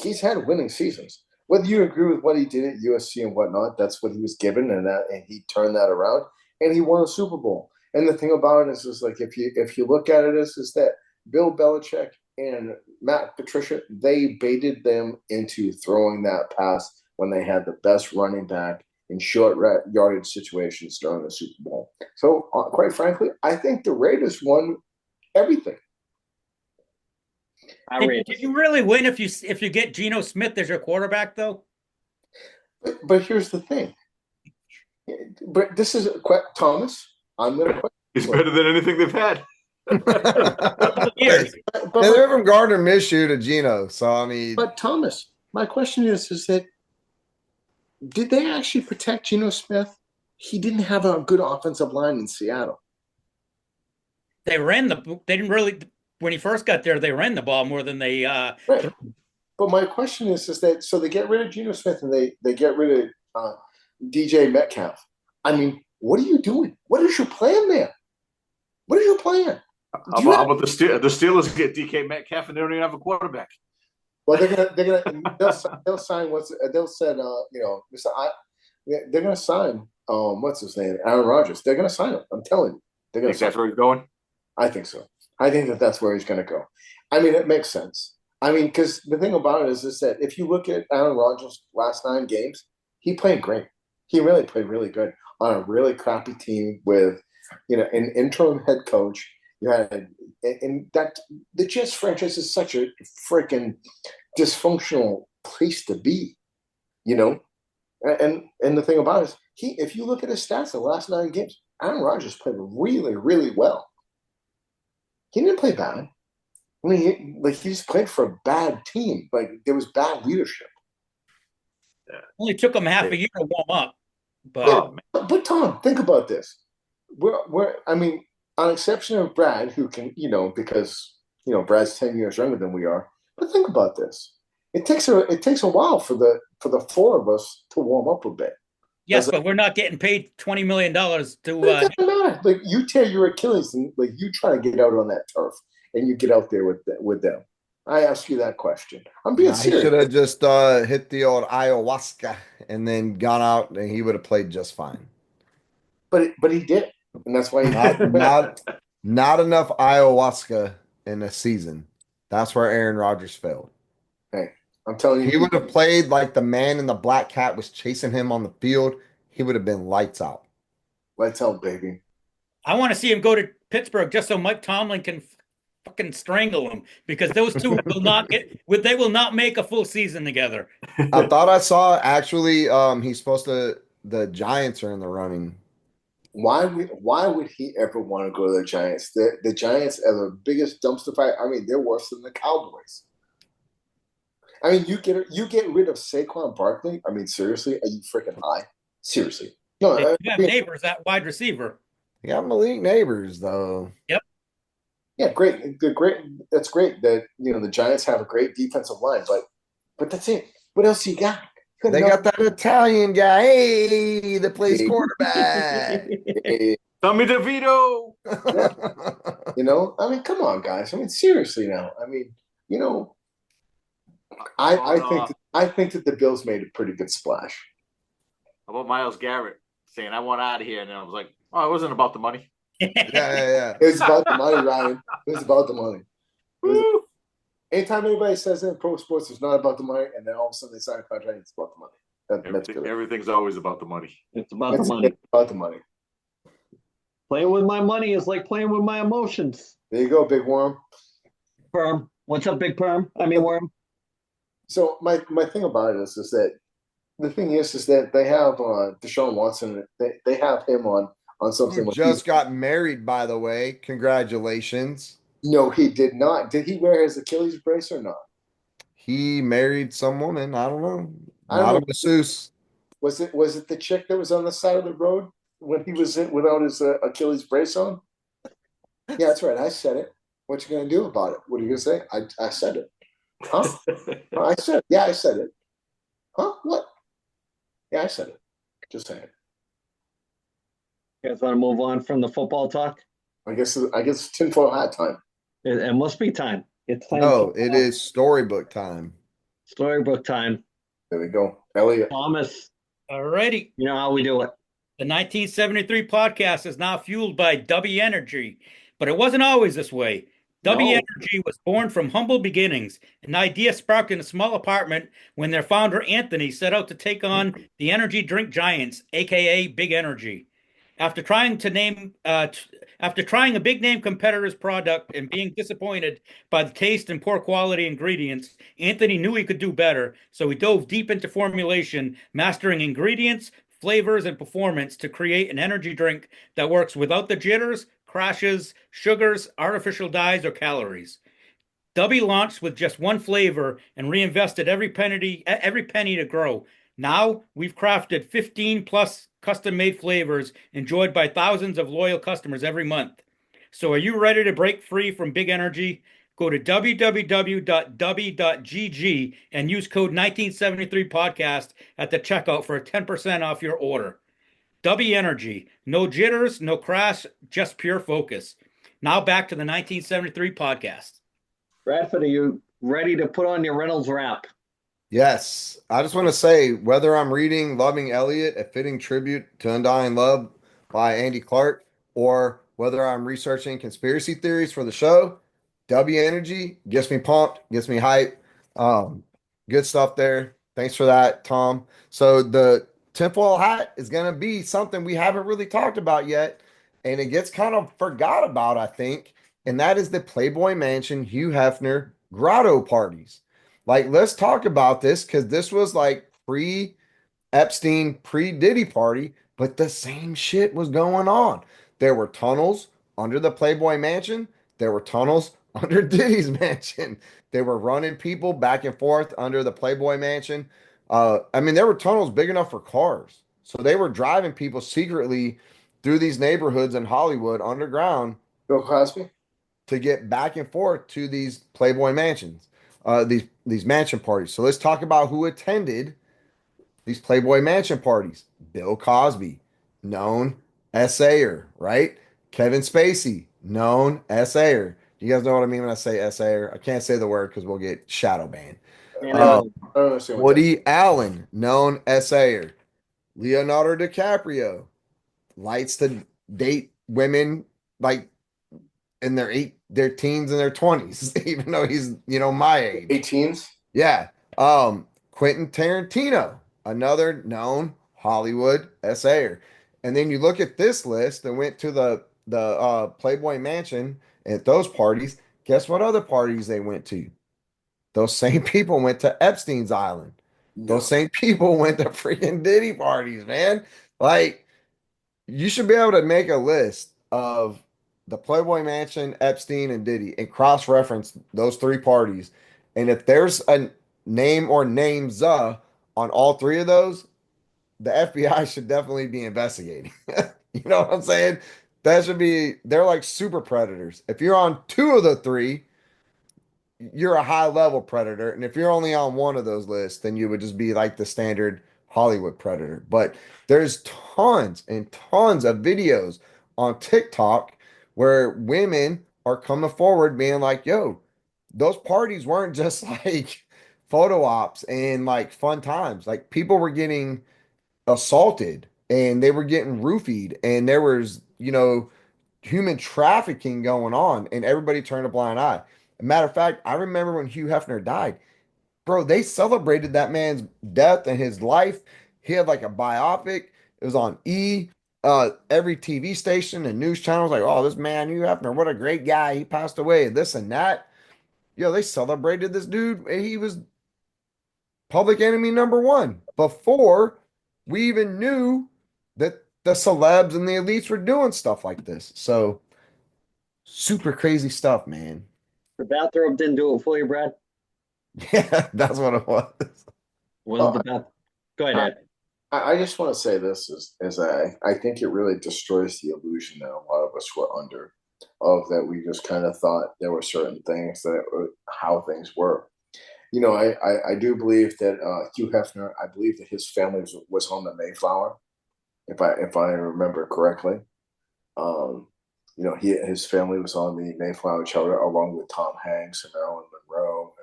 he's had winning seasons. Whether you agree with what he did at USC and whatnot, that's what he was given, and he turned that around, and he won a Super Bowl. And the thing about it is like if you look at it is that Bill Belichick and Matt Patricia, they baited them into throwing that pass when they had the best running back in short yardage situations during the Super Bowl. So quite frankly, I think the Raiders won everything. Did you really win if you get Geno Smith as your quarterback, though? But here's the thing. But this is Thomas. I'm going to. He's better than anything they've had. They're from Gardner Minshew to Geno, so I mean. But Thomas, my question is that did they actually protect Geno Smith? He didn't have a good offensive line in Seattle. They didn't really. When he first got there, they ran the ball more than they. Right. But my question is that so they get rid of Geno Smith and they get rid of DJ Metcalf. I mean, what are you doing? What is your plan there? What is your plan? How about the Steelers get DK Metcalf and they don't even have a quarterback? Well, they'll sign they'll said Mr. They're gonna sign what's his name, Aaron Rodgers. They're gonna sign him. I'm telling you, they're gonna. Think that's where he's going? I think so. I think that's where he's gonna go. I mean, it makes sense. I mean, because the thing about it is that if you look at Aaron Rodgers' last 9 games, he played great. He really played really good on a really crappy team with, an interim head coach. You had, and that the Jets franchise is such a freaking dysfunctional place to be, you know. And the thing about it is, if you look at his stats the last 9 games, Aaron Rodgers played really, really well. He didn't play bad. I mean, he just played for a bad team. Like, there was bad leadership. Only took him half a year to warm up. But But Tom, think about this. I mean, on exception of Brad, who can, because Brad's 10 years younger than we are. But think about this. It takes a while for the 4 of us to warm up a bit. yes, but we're not getting paid $20 million to. It doesn't matter. Like, you tear your Achilles and like you try to get out on that turf, and you get out there with them. I ask you that question. I'm being He serious. should have just hit the old ayahuasca and then gone out, and he would have played just fine. But he did, and that's why he Not enough ayahuasca in a season. That's where Aaron Rodgers failed. Hey, I'm telling you, He would have played like the man in the black cat was chasing him on the field. He would have been lights out. lights out, baby. I want to see him go to Pittsburgh just so Mike Tomlin can fucking strangle him, because those two will not they will not make a full season together. I thought I saw actually he's supposed to the Giants are in the running. Why would he ever want to go to the Giants? The Giants are the biggest dumpster fire. I mean, they're worse than the Cowboys. I mean, you get rid of Saquon Barkley. I mean, seriously, are you freaking high? Seriously, no. You have Neighbors at wide receiver. They got Malik Neighbors though. Yep. Yeah, great. That's great that the Giants have a great defensive line, but that's it. What else you got? They got that Italian guy, hey, that plays quarterback. Tommy DeVito. I mean, come on, guys. I mean, seriously now. I mean, I think that the Bills made a pretty good splash. How about Myles Garrett saying, "I want out of here," and I was like, "Oh, it wasn't about the money." Yeah. It was about the money, Ryan. It was about the money. Anytime anybody says in pro sports it's not about the money, and then all of a sudden they sign a contract, it's about the money. Everything's always about the money. It's about the money. It's about the money. Playing with my money is like playing with my emotions. There you go, Big Worm. Perm. What's up, Big Perm? I mean, Worm. So my thing about it is that the thing is that they have Deshaun Watson. They have him on something. Who just got married, by the way. Congratulations. No, he did not. Did he wear his Achilles brace or not? He married some woman. I don't know. I don't Not know. a masseuse. Was it the chick that was on the side of the road when he was without his Achilles brace on? Yeah, that's right. I said it. What you gonna do about it? What are you gonna say? I said it. Huh? I said it. Yeah, I said it. Huh? What? Yeah, I said it. Just saying. You guys want to move on from the football talk? I guess it's tinfoil hat time. It must be time. It's time. No, it is storybook time. Storybook time. There we go. Elliot. Thomas, Alrighty. you know how we do it. The 1973 podcast is now fueled by W Energy, but it wasn't always this way. W Energy was born from humble beginnings, an idea sparked in a small apartment when their founder Anthony set out to take on the energy drink giants, aka Big Energy. After trying a big name competitor's product and being disappointed by the taste and poor quality ingredients, Anthony knew he could do better, so he dove deep into formulation, mastering ingredients, flavors, and performance to create an energy drink that works without the jitters, crashes, sugars, artificial dyes, or calories. W launched with just one flavor and reinvested every penny to grow. Now we've crafted 15 plus custom-made flavors enjoyed by thousands of loyal customers every month. So are you ready to break free from Big Energy? Go to www.w.gg and use code 1973podcast at the checkout for 10% off your order. W Energy, no jitters, no crash, just pure focus. Now back to the 1973 podcast. Bradford, are you ready to put on your Reynolds wrap. Yes. I just want to say whether I'm reading Loving Elliot, a fitting tribute to Undying Love by Andy Clark, or whether I'm researching conspiracy theories for the show, W Energy gets me pumped, gets me hype. Um, Good stuff there. Thanks for that, Tom. So the tinfoil hat is going to be something we haven't really talked about yet, and it gets kind of forgot about, I think, and that is the Playboy Mansion Hugh Hefner grotto parties. Like, let's talk about this because this was like pre Epstein, pre Diddy party, but the same shit was going on. There were tunnels under the Playboy Mansion, there were tunnels under Diddy's mansion. They were running people back and forth under the Playboy Mansion. I mean, there were tunnels big enough for cars. So they were driving people secretly through these neighborhoods in Hollywood underground Bill Cosby? to get back and forth to these Playboy mansions, these mansion parties. So let's talk about who attended these Playboy mansion parties. Bill Cosby, known essayer, right? Kevin Spacey, known essayer. You guys know what I mean when I say essayer? I can't say the word because we'll get shadow banned. And I don't understand what that Woody Allen, known essayer. Leonardo DiCaprio likes to date women like in their teens and their 20s, even though he's, my age. 18s? Yeah. Quentin Tarantino, another known Hollywood essayer. And then you look at this list and went to the Playboy Mansion at those parties. Guess what other parties they went to? Those same people went to Epstein's Island. No. Those same people went to freaking Diddy parties, man. Like, you should be able to make a list of the Playboy Mansion, Epstein, and Diddy and cross-reference those three parties. And if there's a name or names on all three of those, the FBI should definitely be investigating. You know what I'm saying? They're like super predators. If you're on two of the three, you're a high level predator. And if you're only on one of those lists, then you would just be like the standard Hollywood predator. But there's tons and tons of videos on TikTok where women are coming forward being like, yo, those parties weren't just like photo ops and like fun times. Like people were getting assaulted and they were getting roofied and there was, human trafficking going on and everybody turned a blind eye. Matter of fact, I remember when Hugh Hefner died, bro, they celebrated that man's death and his life. He had like a biopic. It was on E. Every TV station and news channels like, oh, this man, Hugh Hefner, what a great guy. He passed away, this and that. They celebrated this dude. He was public enemy number one before we even knew that the celebs and the elites were doing stuff like this. So super crazy stuff, man. the bathrobe didn't do it for you, Brad. Yeah, that's what it was. Wasn't the bath? Go ahead, Ed. I just want to say this is I think it really destroys the illusion that a lot of us were under of that we just kind of thought there were certain things how things were. I do believe that Hugh Hefner, I believe that his family was on the Mayflower, if I remember correctly. His family was on the Mayflower charter along with Tom Hanks and Marilyn Monroe.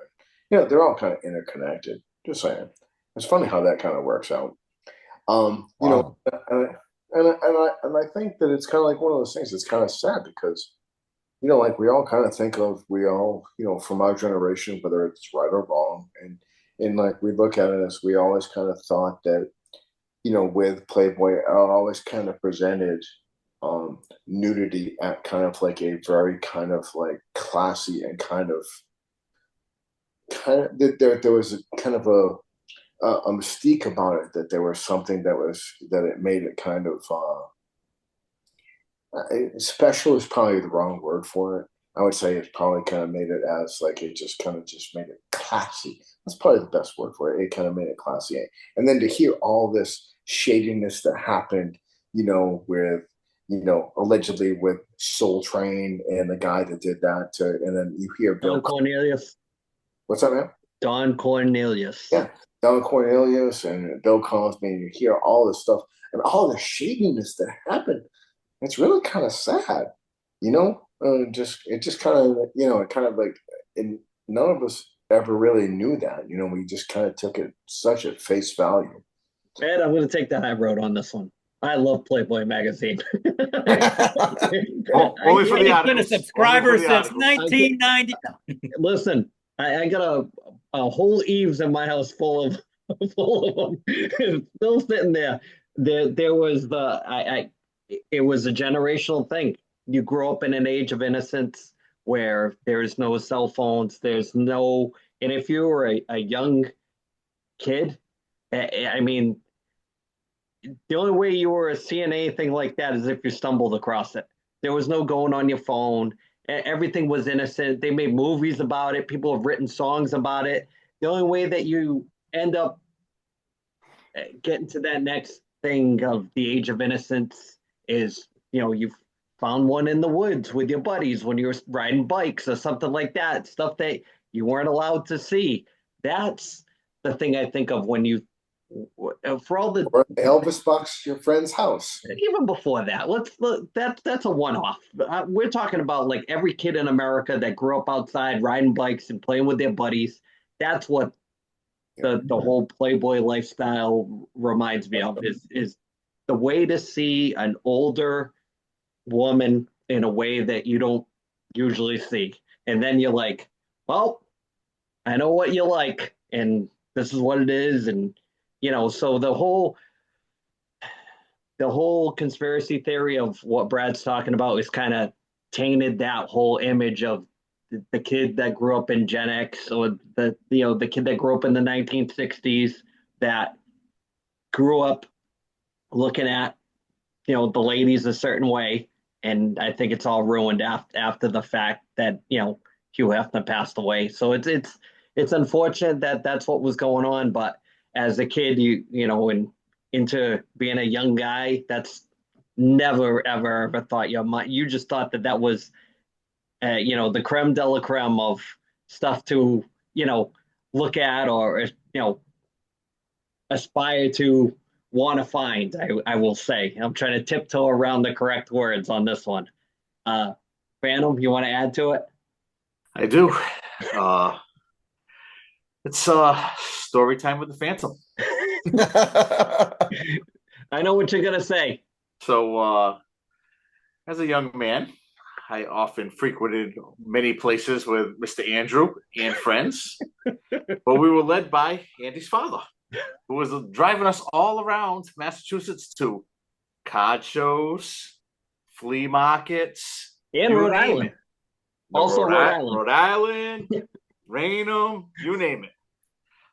And, they're all kind of interconnected. Just saying. It's funny how that kind of works out. Wow. And I think that it's kind of like one of those things that's kind of sad because, like we all kind of think of, from our generation, whether it's right or wrong. And like we look at it as we always kind of thought that, with Playboy, I always kind of presented nudity at kind of like a very kind of like classy and kind of there was a kind of a mystique about it, that there was something that it made it kind of special is probably the wrong word for it. I would say it probably kind of made it as like it just kind of just made it classy. That's probably the best word for it. It kind of made it classy. And then to hear all this shadiness that happened, with allegedly with Soul Train and the guy that did that, and then you hear Bill Don Cornelius. What's up, man? Don Cornelius. Yeah, Don Cornelius and Bill Cosby, and you hear all this stuff and all the shadiness that happened. It's really kind of sad, it just kind of, it kind of like, and none of us ever really knew that. You know, we just kind of took it such at face value. And I'm going to take the high road on this one. I love Playboy magazine. Only for the He's been a articles. subscriber Only for the since articles. 1990. Listen, I got a whole eaves in my house full of them. Still sitting there. There was it was a generational thing. You grew up in an age of innocence where there's no cell phones, and if you were a young kid, I mean, the only way you were seeing anything like that is if you stumbled across it. There was no going on your phone. Everything was innocent. They made movies about it. People have written songs about it. The only way that you end up getting to that next thing of the age of innocence is, you found one in the woods with your buddies when you were riding bikes or something like that, stuff that you weren't allowed to see. That's the thing I think of when you, for all the Or Elvis bucks your friend's house. even before that, that's a one-off. We're talking about like every kid in America that grew up outside riding bikes and playing with their buddies. That's what the whole Playboy lifestyle reminds me of, is the way to see an older woman in a way that you don't usually see. And then you're like, well, I know what you like, and this is what it is. And so the whole conspiracy theory of what Brad's talking about is kind of tainted that whole image of the kid that grew up in Gen X, or the kid that grew up in the 1960s that grew up looking at the ladies a certain way. And I think it's all ruined after the fact that Hugh Hefner passed away. So it's unfortunate that that's what was going on. But as a kid, into being a young guy, that's never ever thought you just thought that was the creme de la creme of stuff to look at, or aspire to want to find. I will say, I'm trying to tiptoe around the correct words on this one. Phantom, you want to add to it? I do. It's story time with the Phantom. I know what you're gonna say. So, as a young man, I often frequented many places with Mr. Andrew and friends, but we were led by Andy's father, who was driving us all around Massachusetts to card shows, flea markets, and Rhode Island. Also Rhode Island, Raynham, you name it.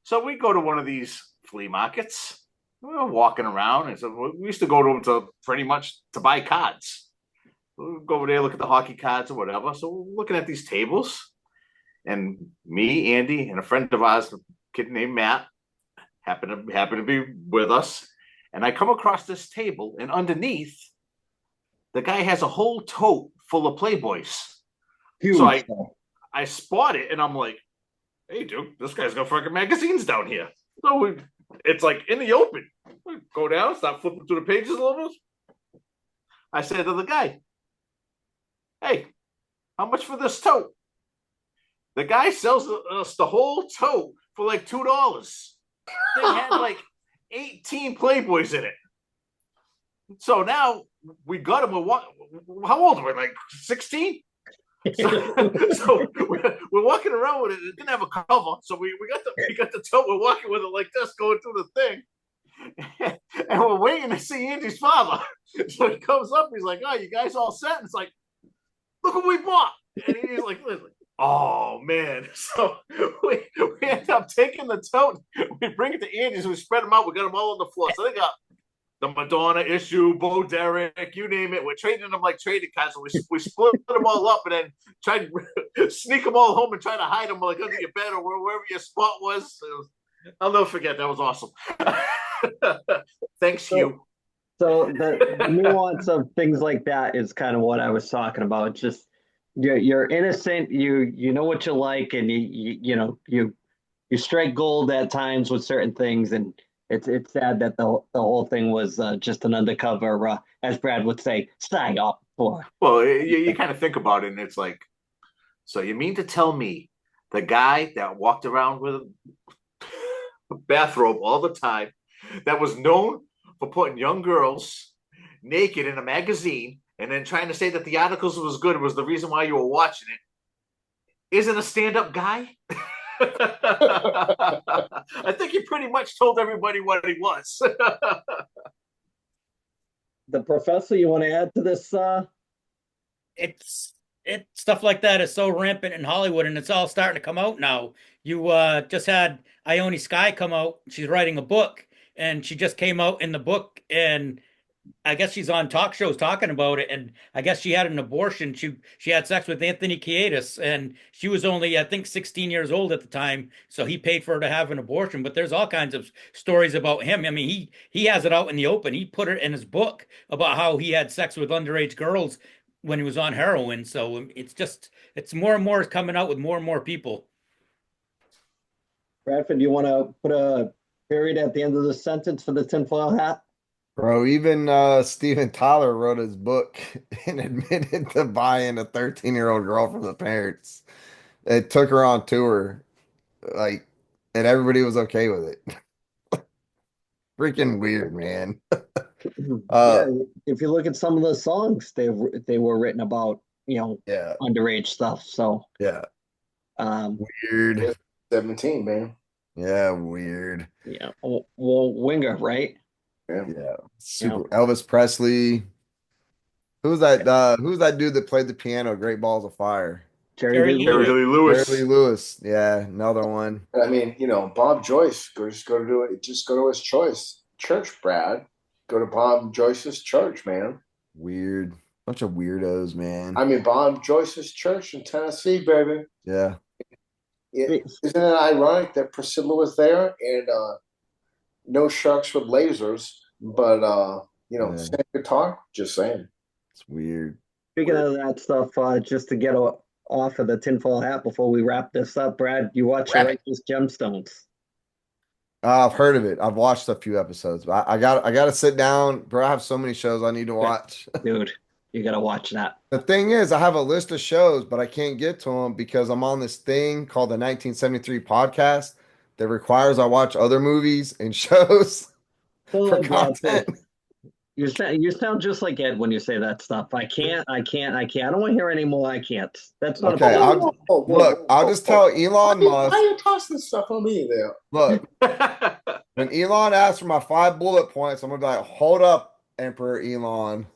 So we go to one of these flea markets. We're walking around, and so we used to go to them to pretty much to buy cards. We'll go over there, look at the hockey cards or whatever. So we're looking at these tables, and me, Andy, and a friend of ours, a kid named Matt, happen to be with us. And I come across this table, and underneath, the guy has a whole tote full of Playboys. Huge. So I spot it, and I'm like, hey, dude, this guy's got fucking magazines down here. So it's like in the open. We go down, start flipping through the pages a little bit. I said to the guy, hey, how much for this tote? The guy sells us the whole tote for like $2. They had like 18 Playboys in it. So we got him. How old were we? Like 16? So we're walking around with it. It didn't have a cover, so we got the tote. We're walking with it like this, going through the thing, and we're waiting to see Andy's father. So he comes up. He's like, "Oh, you guys all set?" And it's like, "Look what we bought!" And he's like, "Oh man!" So we end up taking the tote. We bring it to Andy's. We spread them out. We got them all on the floor. So they got the Madonna issue, Bo Derek, you name it. We're trading them like trading cards. So we split them all up and then tried to sneak them all home and try to hide them like under your bed or wherever your spot was. I'll never forget. That was awesome. Thanks, Hugh. So the nuance of things like that is kind of what I was talking about. Just you're innocent. You know what you like, and you strike gold at times with certain things, and it's sad that the whole thing was just an undercover, as Brad would say, psyop. Well, you kind of think about it, and it's like, so you mean to tell me The guy that walked around with a bathrobe all the time, that was known for putting young girls naked in a magazine and then trying to say that the articles was good was the reason why you were watching it, isn't a stand-up guy? I think he pretty much told everybody what he was. The professor, you want to add to this? It's stuff like that is so rampant in Hollywood, and it's all starting to come out now. You just had Ione Skye come out. She's writing a book, and she just came out in the book, and I guess she's on talk shows talking about it. And I guess she had an abortion. She had sex with Anthony Kiedis, and she was only, I think, 16 years old at the time. So he paid for her to have an abortion. But there's all kinds of stories about him. I mean, he has it out in the open. He put it in his book about how he had sex with underage girls when he was on heroin. So it's more and more coming out with more and more people. Bradford, do you want to put a period at the end of the sentence for the tinfoil hat? Bro, even Steven Tyler wrote his book and admitted to buying a 13-year-old girl from the parents. It took her on tour, like, and everybody was okay with it. Freaking weird, man. Yeah, if you look at some of the songs, they were written about, Yeah, underage stuff. So yeah, weird. 17, man. Yeah, weird. yeah, well, Winger, right? Yeah. Yeah, super. Elvis Presley. Who's that? Who's that dude that played the piano? Great Balls of Fire. Jerry Lee Jerry Lewis. Jerry Jerry Lewis. Lee Lewis. Yeah, another one. I mean, Bob Joyce, just go to his choice church, Brad. Go to Bob Joyce's church, man. Weird. Bunch of weirdos, man. I mean, Bob Joyce's church in Tennessee, baby. Yeah. Isn't it ironic that Priscilla was there and no sharks with lasers, but same guitar? Just saying. It's weird. Speaking of that stuff, just to get off of the tinfoil hat before we wrap this up, Brad, you watch Wrap Righteous Gemstones. I've heard of it. I've watched a few episodes, but I got to sit down, bro. I have so many shows I need to watch. Dude, you got to watch that. The thing is, I have a list of shows, but I can't get to them because I'm on this thing called the 1973 podcast that requires I watch other movies and shows for content. You sound just like Ed when you say that stuff. I can't. I don't want to hear anymore. I can't. That's not Okay, I'll just tell Elon Musk. Why are you tossing this stuff on me there? Look, when Elon asks for my 5 bullet points, I'm gonna be like, hold up, Emperor Elon.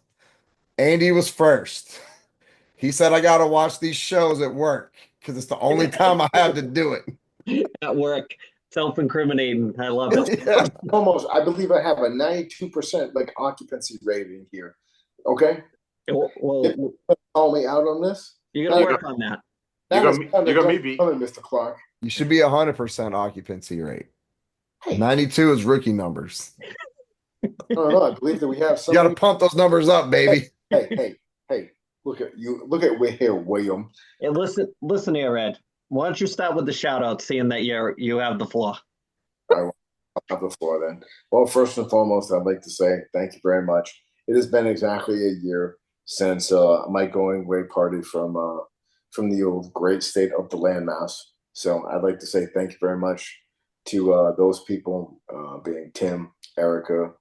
Andy was first. He said I gotta watch these shows at work because it's the only time I have to do it. At work. Self-incriminating. I love it. Yeah. Almost. I believe I have a 92% occupancy rating here. Okay? Well, Call me out on this? you got to work on that. You got me beat. Mr. Clark. You should be 100% occupancy rate. Hey. 92 is rookie numbers. I don't know. I believe that we have some. You got to pump those numbers up, baby. Hey. Look at you. Look at here, William. Hey, listen here, Ed. Why don't you start with the shout out, seeing that you have the floor? I'll have the floor then. Well, first and foremost, I'd like to say thank you very much. It has been exactly a year since my going away party from the old great state of the landmass. So I'd like to say thank you very much to those people, being Tim, Erica,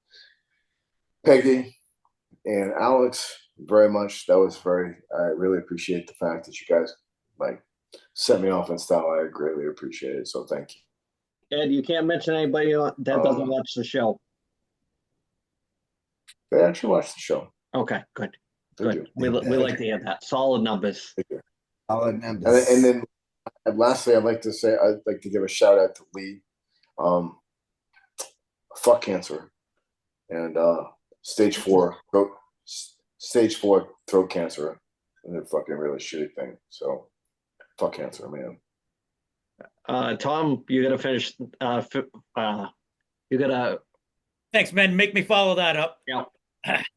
Peggy, and Alex. Very much. I really appreciate the fact that you guys set me off in style. I greatly appreciate it. So thank you. Ed, you can't mention anybody that doesn't watch the show. They actually watch the show. Okay, good. They Good. do. We like to hear that. Solid numbers. And then lastly, I'd like to give a shout out to Lee. Fuck cancer. And stage 4 throat cancer. And a fucking really shitty thing. So fuck cancer, man. Tom, you got to finish. You got to. Thanks, man. Make me follow that up. Yeah.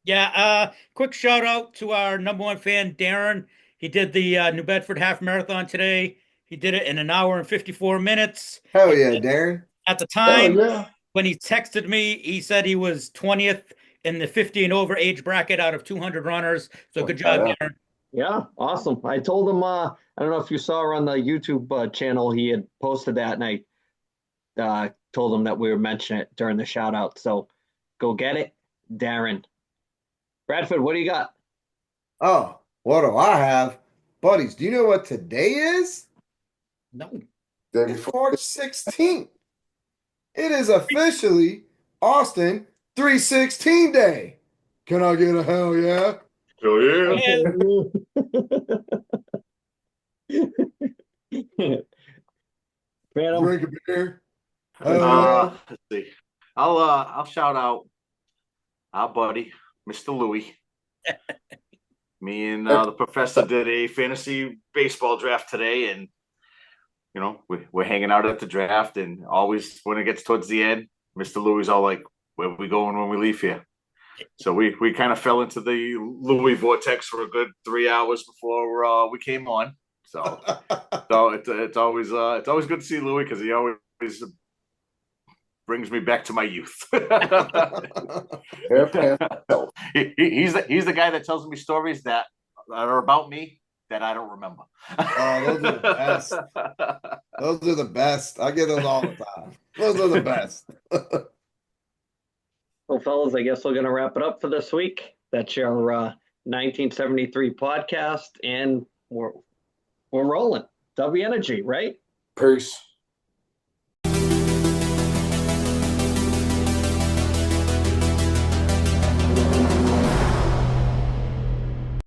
Yeah. Quick shout out to our #1 fan, Darren. He did the New Bedford half marathon today. He did it in 1 hour and 54 minutes. Hell yeah, Darren. At the time, yeah. when he texted me, he said he was 20th in the 50 and over age bracket out of 200 runners. So good job, Darren. Yeah, awesome. I told him I don't know if you saw her on the YouTube channel. He had posted that, and I told him that we would mention it during the shout out. So go get it, Darren. Bradford, what do you got? Oh, what do I have? Buddies, do you know what today is? No. It's March 16th. It is officially Austin 316 Day. Can I get a hell yeah? Oh yeah. Phantom. Drink a beer. Hell yeah. Let's see. I'll shout out our buddy, Mr. Louie. Me and the professor did a fantasy baseball draft today, and you know, we're hanging out at the draft, and always when it gets towards the end, Mr. Louie's all like, "Where are we going when we leave here?" So we kind of fell into the Louis vortex for a good 3 hours before we came on. So it's always good to see Louis because he always brings me back to my youth. He's the guy that tells me stories that are about me that I don't remember. Oh, those are the best. Those are the best. I get those all the time. Those are the best. Well, fellas, I guess we're going to wrap it up for this week. That's your 1973 podcast, and we're rolling. W Energy, right? Peace.